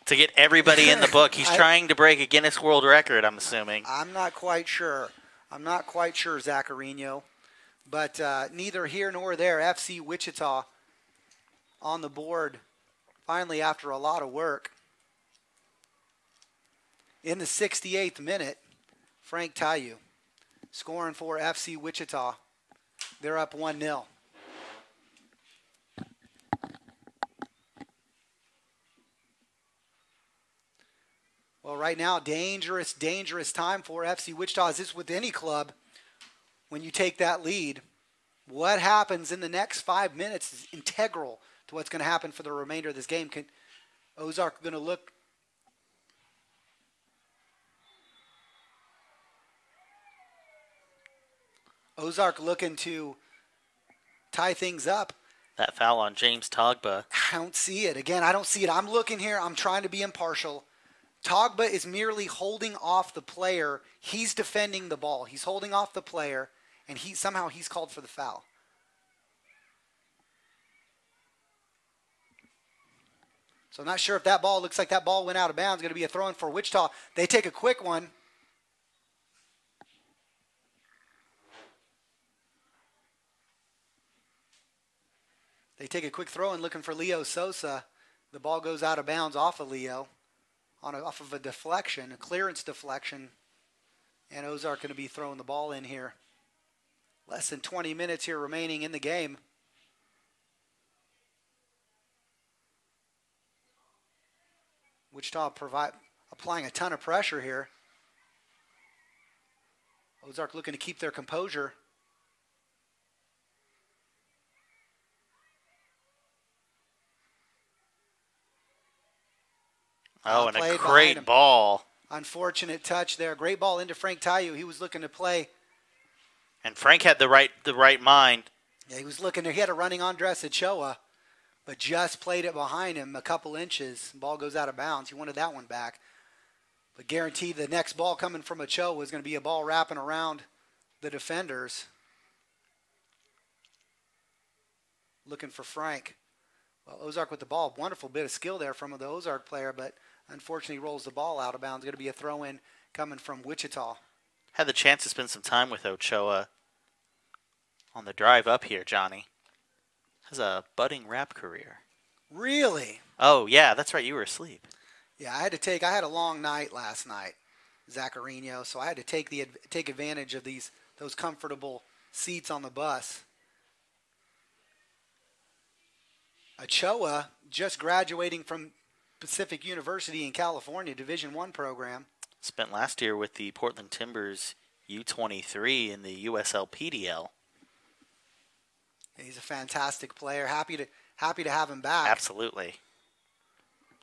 to get everybody in the book. He's trying to break a Guinness World Record, I'm assuming. I'm not quite sure. Zacharino. But neither here nor there. FC Wichita on the board finally after a lot of work. In the 68th minute, Frank Tayu scoring for FC Wichita. They're up 1-0. Well, right now, dangerous time for FC Wichita. As this with any club, when you take that lead, what happens in the next 5 minutes is integral to what's going to happen for the remainder of this game. Ozark going to look? Ozark looking to tie things up. That foul on James Togba. I don't see it. Again, I don't see it. I'm looking here. I'm trying to be impartial. Togba is merely holding off the player. He's defending the ball. He's holding off the player, and somehow he's called for the foul. So I'm not sure if that ball, looks like that ball went out of bounds. Going to be a throw-in for Wichita. They take a quick one. They take a quick throw and looking for Leo Sosa. The ball goes out of bounds off of Leo. Off of a deflection, a clearance deflection. And Ozark going to be throwing the ball in here. Less than 20 minutes here remaining in the game. Wichita applying a ton of pressure here. Ozark looking to keep their composure. Oh, and a great ball. Unfortunate touch there. Great ball into Frank Tayu. He was looking to play. And Frank had the right mind. Yeah, he was looking to hit a running Andres Ochoa, but just played it behind him a couple inches. Ball goes out of bounds. He wanted that one back. But guaranteed the next ball coming from Ochoa was going to be a ball wrapping around the defenders. Looking for Frank. Well, Ozark with the ball. Wonderful bit of skill there from the Ozark player, but unfortunately rolls the ball out of bounds. Going to be a throw-in coming from Wichita. Had the chance to spend some time with Ochoa on the drive up here, Johnny. Has a budding rap career. Really? Oh, yeah, that's right. You were asleep. Yeah, I had a long night last night, Zacharino, so I had to take advantage of those comfortable seats on the bus. Ochoa just graduating from Pacific University in California, Division I program. Spent last year with the Portland Timbers U23 in the USLPDL. He's a fantastic player. Happy to have him back. Absolutely.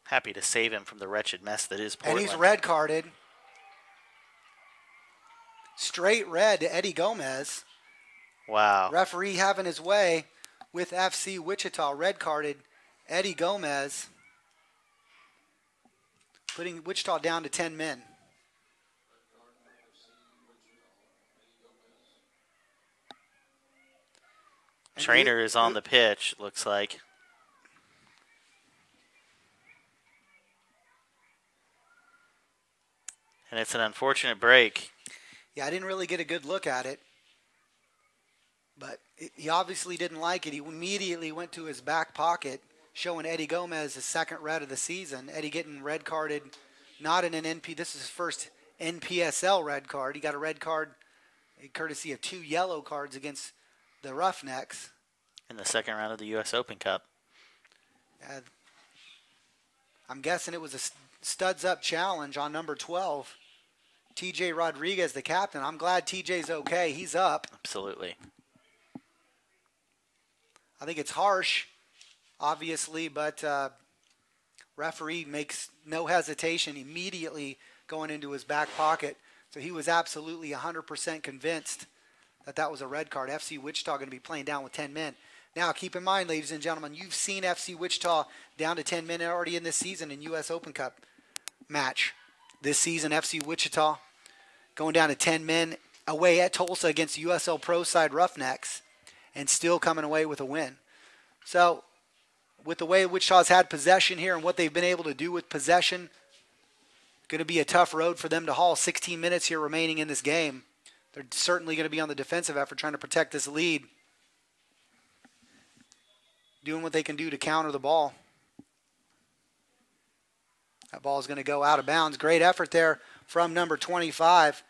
Happy to save him from the wretched mess that is Portland. And he's red carded. Straight red to Eddie Gomez. Wow. Referee having his way with FC Wichita. Red carded Eddie Gomez. Putting Wichita down to 10 men. Trainer is on the pitch, looks like. And it's an unfortunate break. Yeah, I didn't really get a good look at it. But he obviously didn't like it. He immediately went to his back pocket, showing Eddie Gomez his second red of the season. Eddie getting red carded, not in an NP. This is his first NPSL red card. He got a red card courtesy of 2 yellow cards against the Roughnecks. In the second round of the U.S. Open Cup. I'm guessing it was a studs-up challenge on number 12. TJ Rodriguez, the captain. I'm glad TJ's okay. He's up. Absolutely. I think it's harsh, obviously, but referee makes no hesitation immediately going into his back pocket. So he was absolutely 100% convinced that that was a red card. FC Wichita going to be playing down with 10 men. Now, keep in mind, ladies and gentlemen, you've seen FC Wichita down to 10 men already in this season in U.S. Open Cup match. This season, FC Wichita going down to 10 men away at Tulsa against USL Pro side Roughnecks and still coming away with a win. So, with the way Wichita's had possession here and what they've been able to do with possession, going to be a tough road for them to haul. 16 minutes here remaining in this game. They're certainly going to be on the defensive effort trying to protect this lead. Doing what they can do to counter the ball. That ball is going to go out of bounds. Great effort there from number 25,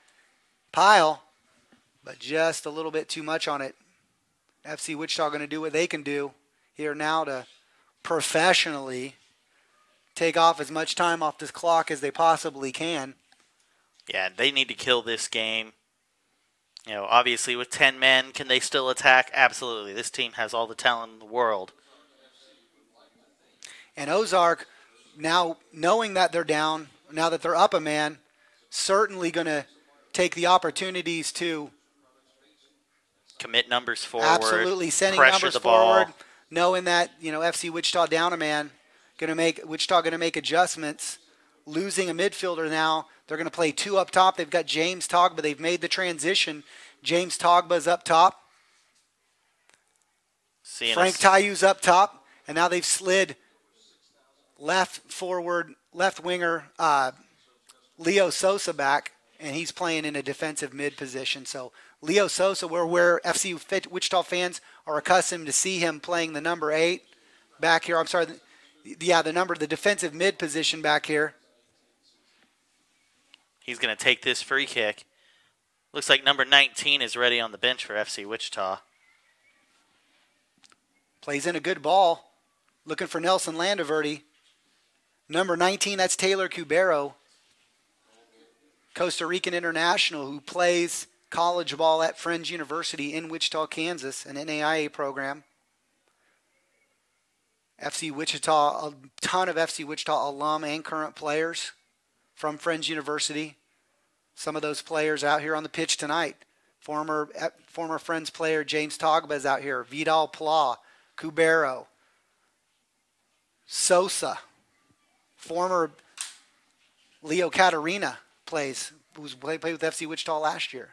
Pyle, but just a little bit too much on it. FC Wichita going to do what they can do here now to professionally take off as much time off this clock as they possibly can. Yeah, they need to kill this game. You know, obviously with 10 men, can they still attack? Absolutely. This team has all the talent in the world. And Ozark, now knowing that they're down, now that they're up a man, certainly going to take the opportunities to commit numbers forward. Absolutely, sending pressure numbers the ball. forward, knowing that, you know, FC Wichita down a man, Wichita going to make adjustments, losing a midfielder now. They're going to play 2 up top. They've got James Togba. They've made the transition. James Togba's up top. Frank Tayu's up top. And now they've slid left winger Leo Sosa back, and he's playing in a defensive mid position. So Leo Sosa, where FC Wichita fans are accustomed to see him playing the number 8 back here. I'm sorry, the defensive mid position back here. He's going to take this free kick. Looks like number 19 is ready on the bench for FC Wichita. Plays in a good ball. Looking for Nelson Landaverde. Number 19, that's Taylor Cubero, Costa Rican international who plays college ball at Friends University in Wichita, Kansas, an NAIA program. FC Wichita, a ton of FC Wichita alum and current players from Friends University. Some of those players out here on the pitch tonight. Former Friends player James Togba is out here. Vidal Pla, Cubero, Sosa. Former Leo Catarina who's played with FC Wichita last year.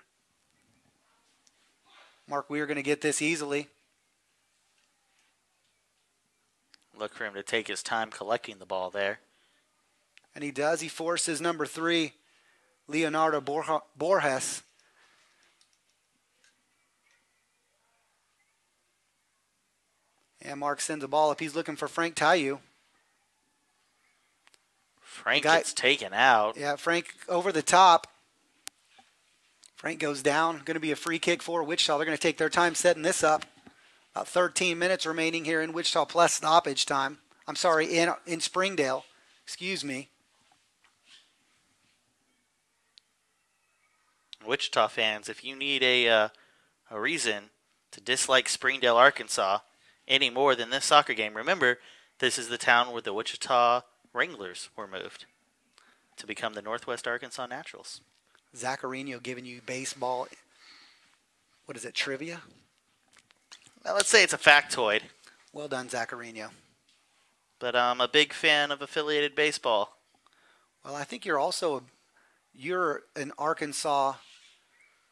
Mark, we are going to get this easily. Look for him to take his time collecting the ball there. And he does. He forces number 3, Leonardo Borges. And Mark sends the ball up. He's looking for Frank Tayu. Frank gets taken out. Yeah, Frank over the top. Frank goes down. Going to be a free kick for Wichita. They're going to take their time setting this up. About 13 minutes remaining here in Wichita plus stoppage time. I'm sorry, in Springdale. Excuse me. Wichita fans, if you need a reason to dislike Springdale, Arkansas any more than this soccer game, remember, this is the town where the Wichita Wranglers were moved to become the Northwest Arkansas Naturals. Zacharino giving you baseball, what is it, trivia? Well, let's say it's a factoid. Well done, Zacharino. But I'm a big fan of affiliated baseball. Well, I think you're an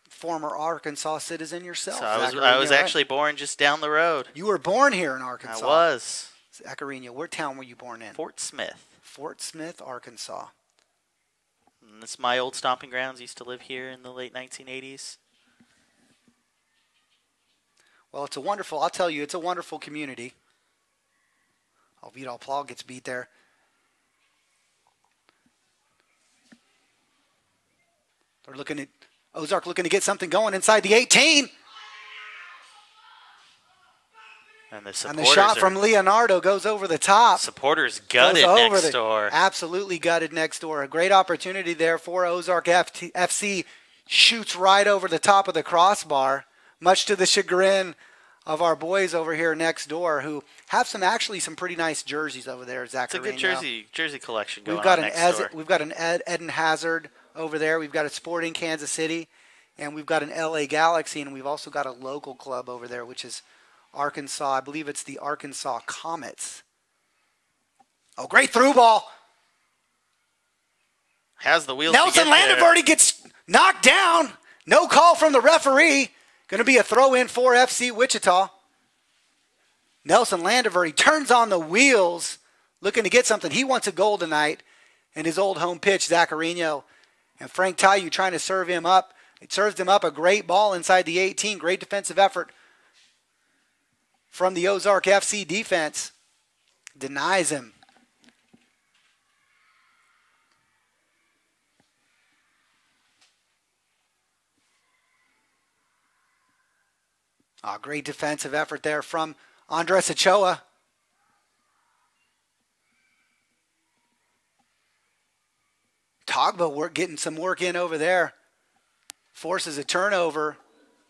former Arkansas citizen yourself. So I was actually born just down the road. You were born here in Arkansas. I was. Zacharino, what town were you born in? Fort Smith. Fort Smith, Arkansas. And this is my old stomping grounds. Used to live here in the late 1980s. Well, I'll tell you, it's a wonderful community. Oh, Vidal Plau gets beat there. They're looking at Ozark looking to get something going inside the 18. And the shot from Leonardo goes over the top. Supporters gutted next door. Absolutely gutted next door. A great opportunity there for Ozark FC. Shoots right over the top of the crossbar, much to the chagrin of our boys over here next door, who have some pretty nice jerseys over there, Zach. It's a good jersey collection going on next door. We've got an Eden Hazard over there. We've got a Sporting Kansas City, and we've got an LA Galaxy, and we've also got a local club over there, which is Arkansas. I believe it's the Arkansas Comets. Oh, great through ball. Has the wheels. Nelson Landaverde gets knocked down. No call from the referee. Going to be a throw-in for FC Wichita. Nelson Landaverde turns on the wheels, looking to get something. He wants a goal tonight in his old home pitch, Zaccarino. And Frank Tayu trying to serve him up. It serves him up a great ball inside the 18. Great defensive effort from the Ozark FC defense. Denies him. Great defensive effort there from Andres Ochoa. Togba getting some work in over there. Forces a turnover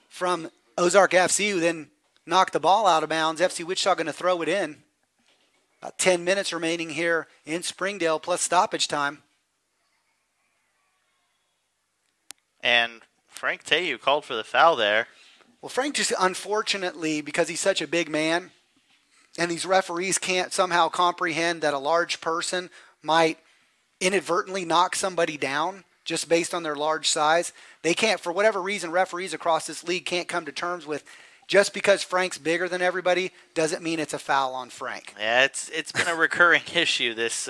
from Ozark FC, who then knocked the ball out of bounds. FC Wichita going to throw it in. About 10 minutes remaining here in Springdale, plus stoppage time. And Frank Tayu called for the foul there. Well, Frank just, unfortunately, because he's such a big man, and these referees can't somehow comprehend that a large person might inadvertently knock somebody down just based on their large size. They can't, for whatever reason, referees across this league can't come to terms with just because Frank's bigger than everybody doesn't mean it's a foul on Frank. Yeah, it's been a recurring issue this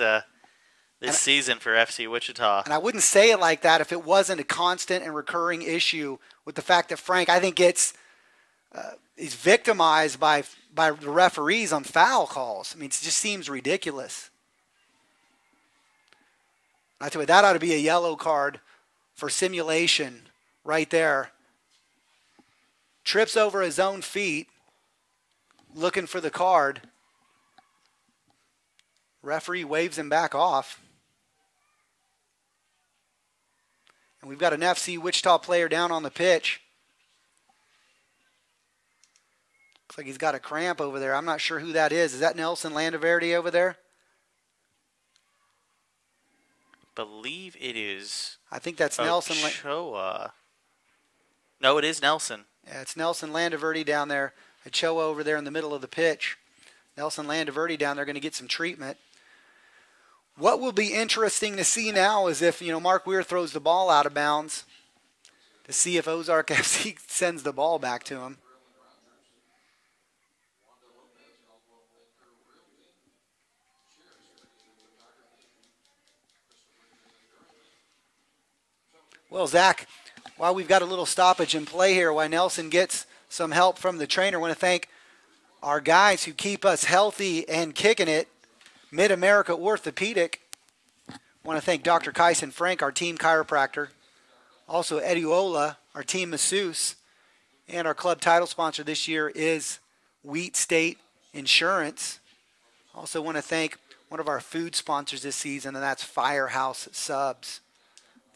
season for FC Wichita. And I wouldn't say it like that if it wasn't a constant and recurring issue with the fact that Frank, I think he's victimized by the referees on foul calls. I mean, it just seems ridiculous. I tell you, that ought to be a yellow card for simulation right there. Trips over his own feet, looking for the card. Referee waves him back off. And we've got an FC Wichita player down on the pitch. Looks like he's got a cramp over there. I'm not sure who that is. Is that Nelson Landaverde over there? Believe it is. I think that's Nelson. Ochoa. No, it is Nelson. Yeah, it's Nelson Landaverde down there. Ochoa over there in the middle of the pitch. Nelson Landaverde down there going to get some treatment. What will be interesting to see now is if, Mark Weir throws the ball out of bounds to see if Ozark FC sends the ball back to him. Well, Zach, while we've got a little stoppage in play here, while Nelson gets some help from the trainer, I want to thank our guys who keep us healthy and kicking it. Mid-America Orthopedic. I want to thank Dr. Kyson Frank, our team chiropractor. Also, Eddie Ola, our team masseuse. And our club title sponsor this year is Wheat State Insurance. Also want to thank one of our food sponsors this season, and that's Firehouse Subs.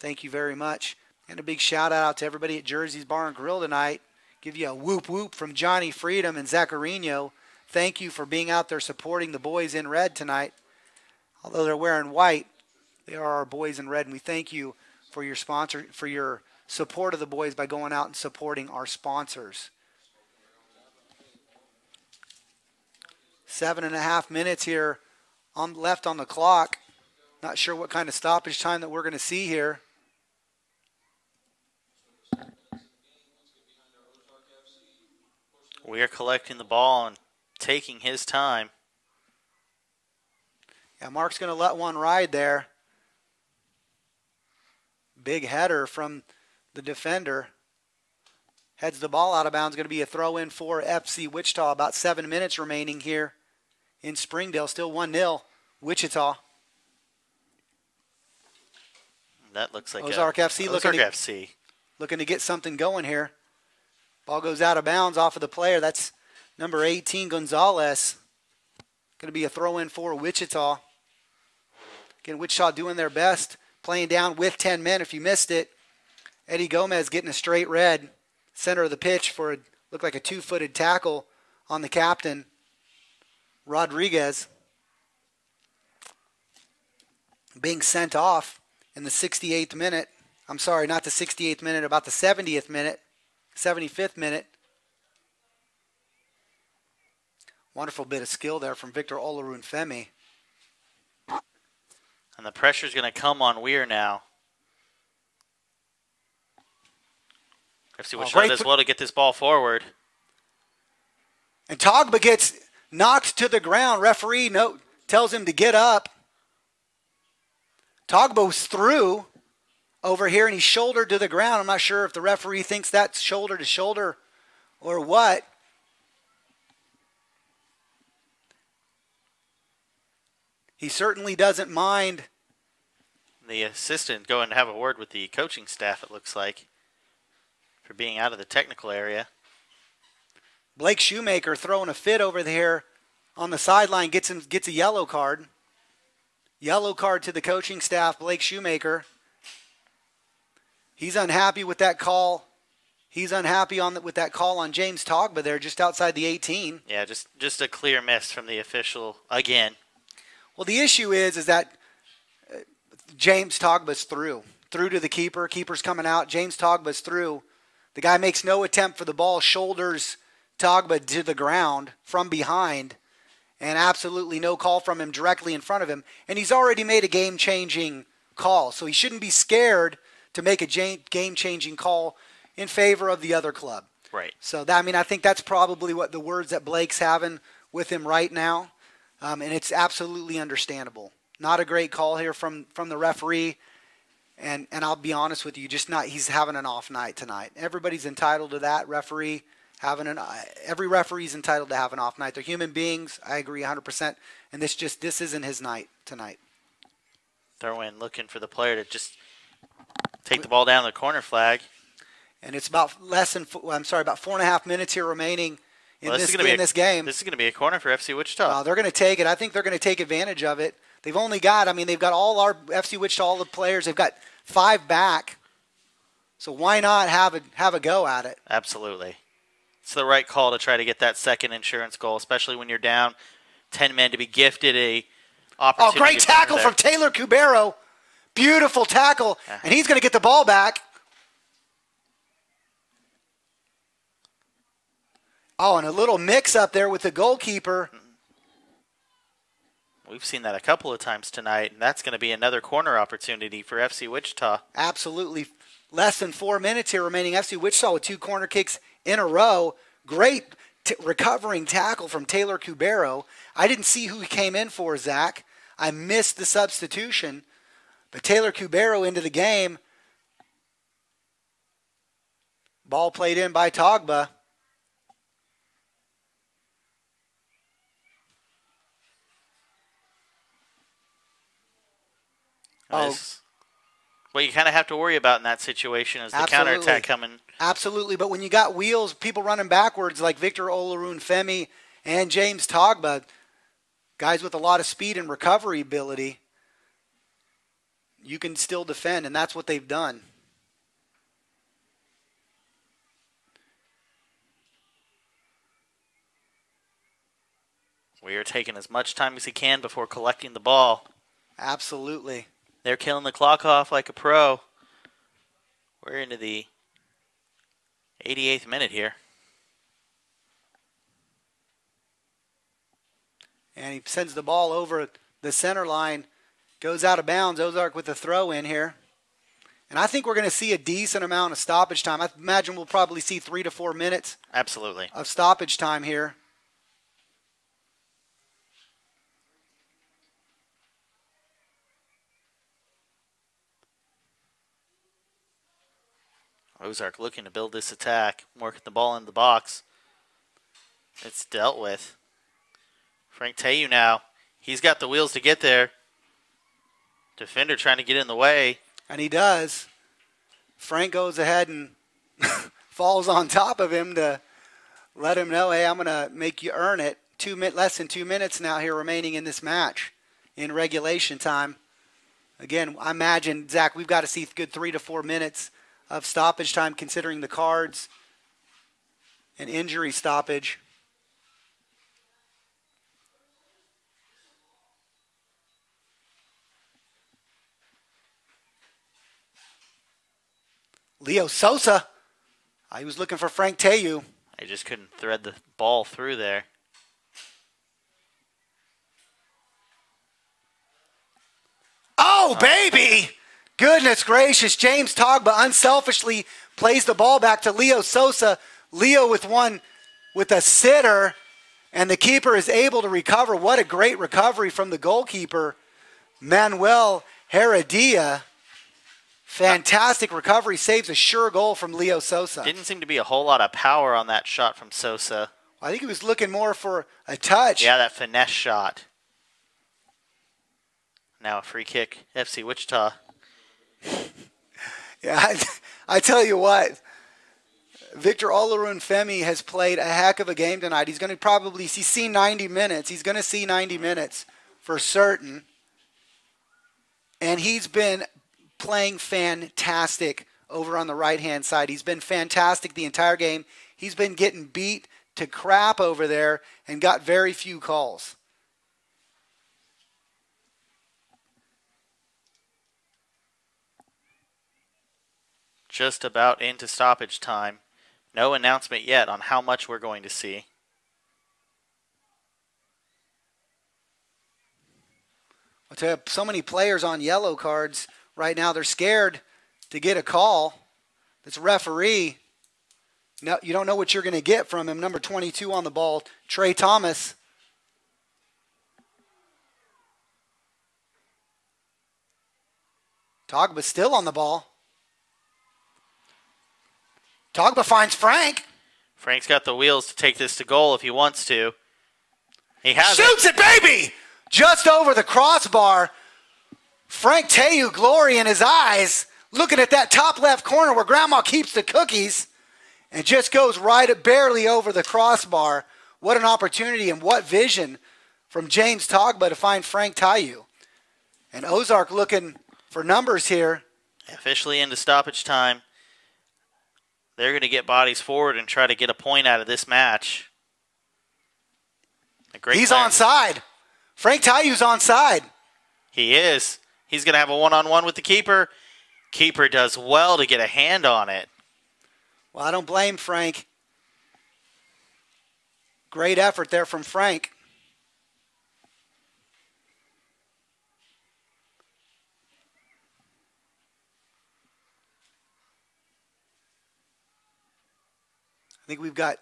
Thank you very much. And a big shout out to everybody at Jersey's Bar and Grill tonight. Give you a whoop whoop from Johnny Freedom and Zaccarino. Thank you for being out there supporting the boys in red tonight. Although they're wearing white, they are our boys in red, and we thank you for your support of the boys by going out and supporting our sponsors. 7.5 minutes here left on the clock. Not sure what kind of stoppage time that we're going to see here. We are collecting the ball and taking his time. Yeah, Mark's going to let one ride there. Big header from the defender. Heads the ball out of bounds. Going to be a throw in for FC Wichita. About 7 minutes remaining here in Springdale. Still 1-0 Wichita. That looks like Ozark FC looking to get something going here. Ball goes out of bounds off of the player. That's number 18, Gonzalez. Going to be a throw in for Wichita. Again, Wichita doing their best, playing down with 10 men. If you missed it, Eddie Gomez getting a straight red, center of the pitch for looked like a 2-footed tackle on the captain, Rodriguez. Being sent off in the 68th minute. I'm sorry, not the 68th minute, about the 70th minute, 75th minute. Wonderful bit of skill there from Victor Olorunfemi. And the pressure's going to come on Weir now. FC Wichita does well to get this ball forward. And Togba gets knocked to the ground. Referee tells him to get up. Togba's through over here, and he's shouldered to the ground. I'm not sure if the referee thinks that's shoulder to shoulder or what. He certainly doesn't mind. The assistant going to have a word with the coaching staff, it looks like, for being out of the technical area. Blake Shoemaker throwing a fit over there on the sideline, gets a yellow card. Yellow card to the coaching staff, Blake Shoemaker. He's unhappy with that call. He's unhappy with that call on James Togba there just outside the 18. Yeah, just a clear miss from the official again. Well, the issue is that James Togba's through to the keeper. Keeper's coming out. James Togba's through. The guy makes no attempt for the ball, shoulders Togba to the ground from behind, and absolutely no call from him directly in front of him. And he's already made a game-changing call, so he shouldn't be scared to make a game-changing call in favor of the other club. Right. So, I think that's probably what the words that Blake's having with him right now. And it's absolutely understandable. Not a great call here from the referee. And I'll be honest with you, he's having an off night tonight. Everybody's entitled to that. Every referee's entitled to have an off night. They're human beings. I agree 100%. And this isn't his night tonight. Throw in looking for the player to just take the ball down the corner flag. And it's about about 4.5 minutes here remaining in this game. This is going to be a corner for FC Wichita. They're going to take it. I think they're going to take advantage of it. They've got all our FC Wichita, all the players. They've got 5 back. So why not have a go at it? Absolutely. It's the right call to try to get that second insurance goal, especially when you're down 10 men, to be gifted a opportunity. Oh, great tackle from Taylor Cubero. Beautiful tackle. Yeah. And he's going to get the ball back. Oh, and a little mix-up there with the goalkeeper. We've seen that a couple of times tonight, and that's going to be another corner opportunity for FC Wichita. Absolutely. Less than 4 minutes here remaining. FC Wichita with 2 corner kicks in a row. Great recovering tackle from Taylor Cubero. I didn't see who he came in for, Zach. I missed the substitution. But Taylor Cubero into the game. Ball played in by Togba. What you kind of have to worry about in that situation is the counterattack coming. Absolutely, but when you got wheels, people running backwards like Victor Olorunfemi and James Togba, guys with a lot of speed and recovery ability, you can still defend, and that's what they've done. We are taking as much time as he can before collecting the ball. Absolutely. They're killing the clock off like a pro. We're into the 88th minute here. And he sends the ball over the center line. Goes out of bounds. Ozark with the throw in here. And I think we're going to see a decent amount of stoppage time. I imagine we'll probably see 3 to 4 minutes. Absolutely. Of stoppage time here. Ozark looking to build this attack, working the ball into the box. It's dealt with. Frank Teyu now. He's got the wheels to get there. Defender trying to get in the way. And he does. Frank goes ahead and falls on top of him to let him know, hey, I'm going to make you earn it. Less than 2 minutes now here remaining in this match in regulation time. Again, I imagine, Zach, we've got to see a good 3 to 4 minutes of stoppage time considering the cards and injury stoppage. Leo Sosa. He was looking for Frank Teyu. I just couldn't thread the ball through there. Oh, baby! Goodness gracious. James Togba unselfishly plays the ball back to Leo Sosa. Leo with a sitter, and the keeper is able to recover. What a great recovery from the goalkeeper, Manuel Heredia. Fantastic recovery, saves a sure goal from Leo Sosa. Didn't seem to be a whole lot of power on that shot from Sosa. I think he was looking more for a touch. Yeah, that finesse shot. Now a free kick, FC Wichita. Yeah, I tell you what, Victor Olorunfemi has played a heck of a game tonight. He's going to probably see 90 minutes. He's going to see 90 minutes for certain. And he's been playing fantastic over on the right-hand side. He's been fantastic the entire game. He's been getting beat to crap over there and got very few calls. Just about into stoppage time. No announcement yet on how much we're going to see. I'll tell you, so many players on yellow cards right now. They're scared to get a call. This referee, no, you don't know what you're going to get from him. Number 22 on the ball, Trey Thomas. Togba still on the ball. Togba finds Frank. Frank's got the wheels to take this to goal if he wants to. He has Shoots it, baby! Just over the crossbar. Frank Teyu, glory in his eyes, looking at that top left corner where Grandma keeps the cookies, and just goes right barely over the crossbar. What an opportunity and what vision from James Togba to find Frank Teyu. And Ozark looking for numbers here. Officially into stoppage time. They're going to get bodies forward and try to get a point out of this match. He's onside. Frank Teyu's onside. He is. He's going to have a one-on-one with the keeper. Keeper does well to get a hand on it. Well, I don't blame Frank. Great effort there from Frank. I think we've got,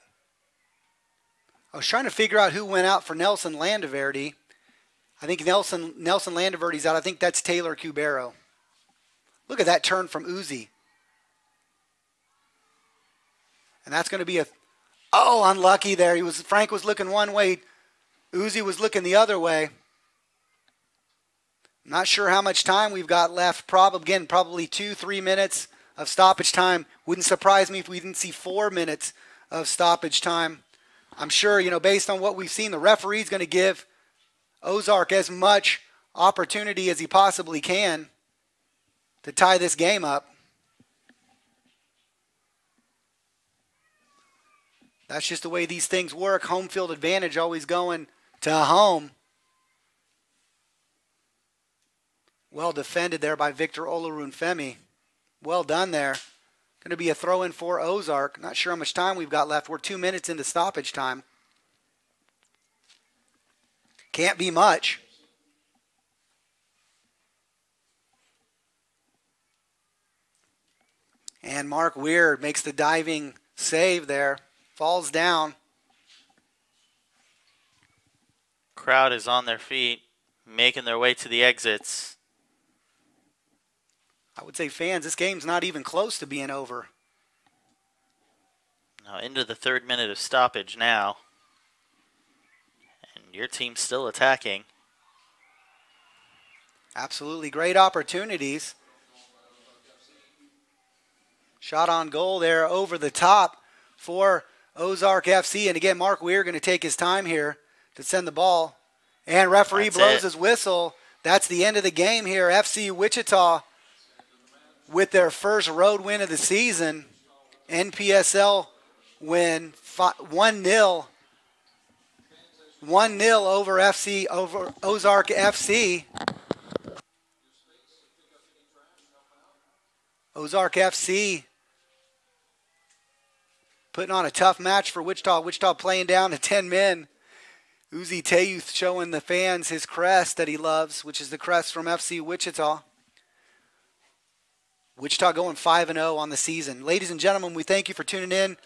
I was trying to figure out who went out for Nelson Landaverde. I think Nelson Landaverde's out. I think that's Taylor Cubero. Look at that turn from Uzi. And that's going to be unlucky there. Frank was looking one way. Uzi was looking the other way. Not sure how much time we've got left. Probably 2-3 minutes of stoppage time. Wouldn't surprise me if we didn't see 4 minutes of stoppage time. I'm sure, based on what we've seen, the referee's going to give Ozark as much opportunity as he possibly can to tie this game up. That's just the way these things work. Home field advantage always going to home. Well defended there by Victor Olorunfemi. Well done there. Going to be a throw-in for Ozark. Not sure how much time we've got left. We're 2 minutes into stoppage time. Can't be much. And Mark Weir makes the diving save there. Falls down. Crowd is on their feet, making their way to the exits. I would say, fans, this game's not even close to being over. Now into the 3rd minute of stoppage now. And your team's still attacking. Absolutely great opportunities. Shot on goal there over the top for Ozark FC. And again, Mark Weir going to take his time here to send the ball. And referee blows his whistle. That's the end of the game here. FC Wichita with their first road win of the season. NPSL win 1-0. 1-0 over Ozark FC. Ozark FC putting on a tough match for Wichita. Wichita playing down to 10 men. Uzi Tayuth showing the fans his crest that he loves, which is the crest from FC Wichita. Wichita going 5-0 on the season. Ladies and gentlemen, we thank you for tuning in.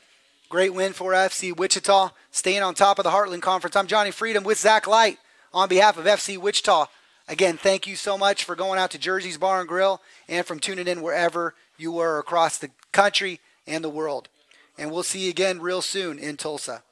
Great win for FC Wichita. Staying on top of the Heartland Conference. I'm Johnny Freedom with Zach Light on behalf of FC Wichita. Again, thank you so much for going out to Jersey's Bar and Grill and from tuning in wherever you were across the country and the world. And we'll see you again real soon in Tulsa.